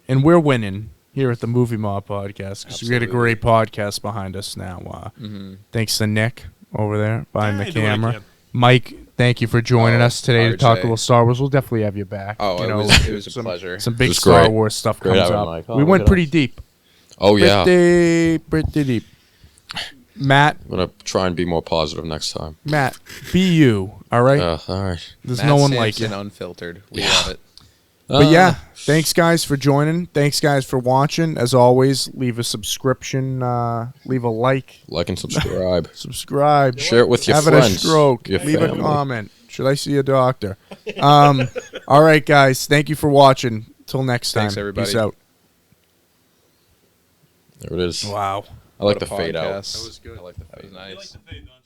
we're winning here at the Movie Mob Podcast because we got a great podcast behind us now. Thanks to Nick over there behind the I do what I camera. can. Mike, thank you for joining us today to talk a RJ. little Star Wars. We'll definitely have you back. Oh, you know, it was a some, pleasure. Some big It was Star great. Wars stuff Great comes having up. Mike. Oh, We look went at pretty us. deep. Oh, yeah. Pretty deep. Matt, I'm going to try and be more positive next time. be you, all right? All right. There's Matt no one like Sampson you. Unfiltered. We love it. But yeah, thanks guys for joining. Thanks guys for watching. As always, leave a subscription, leave a like, Like and subscribe. subscribe, Share it with your having friends. a stroke, your leave family. a comment. Should I see a doctor? All right, guys. Thank you for watching. Till next time. Thanks, everybody. Peace out. There it is. Wow. I like What the a fade out. podcast. was good. I like the fade. You like Nice. the fade, don't you?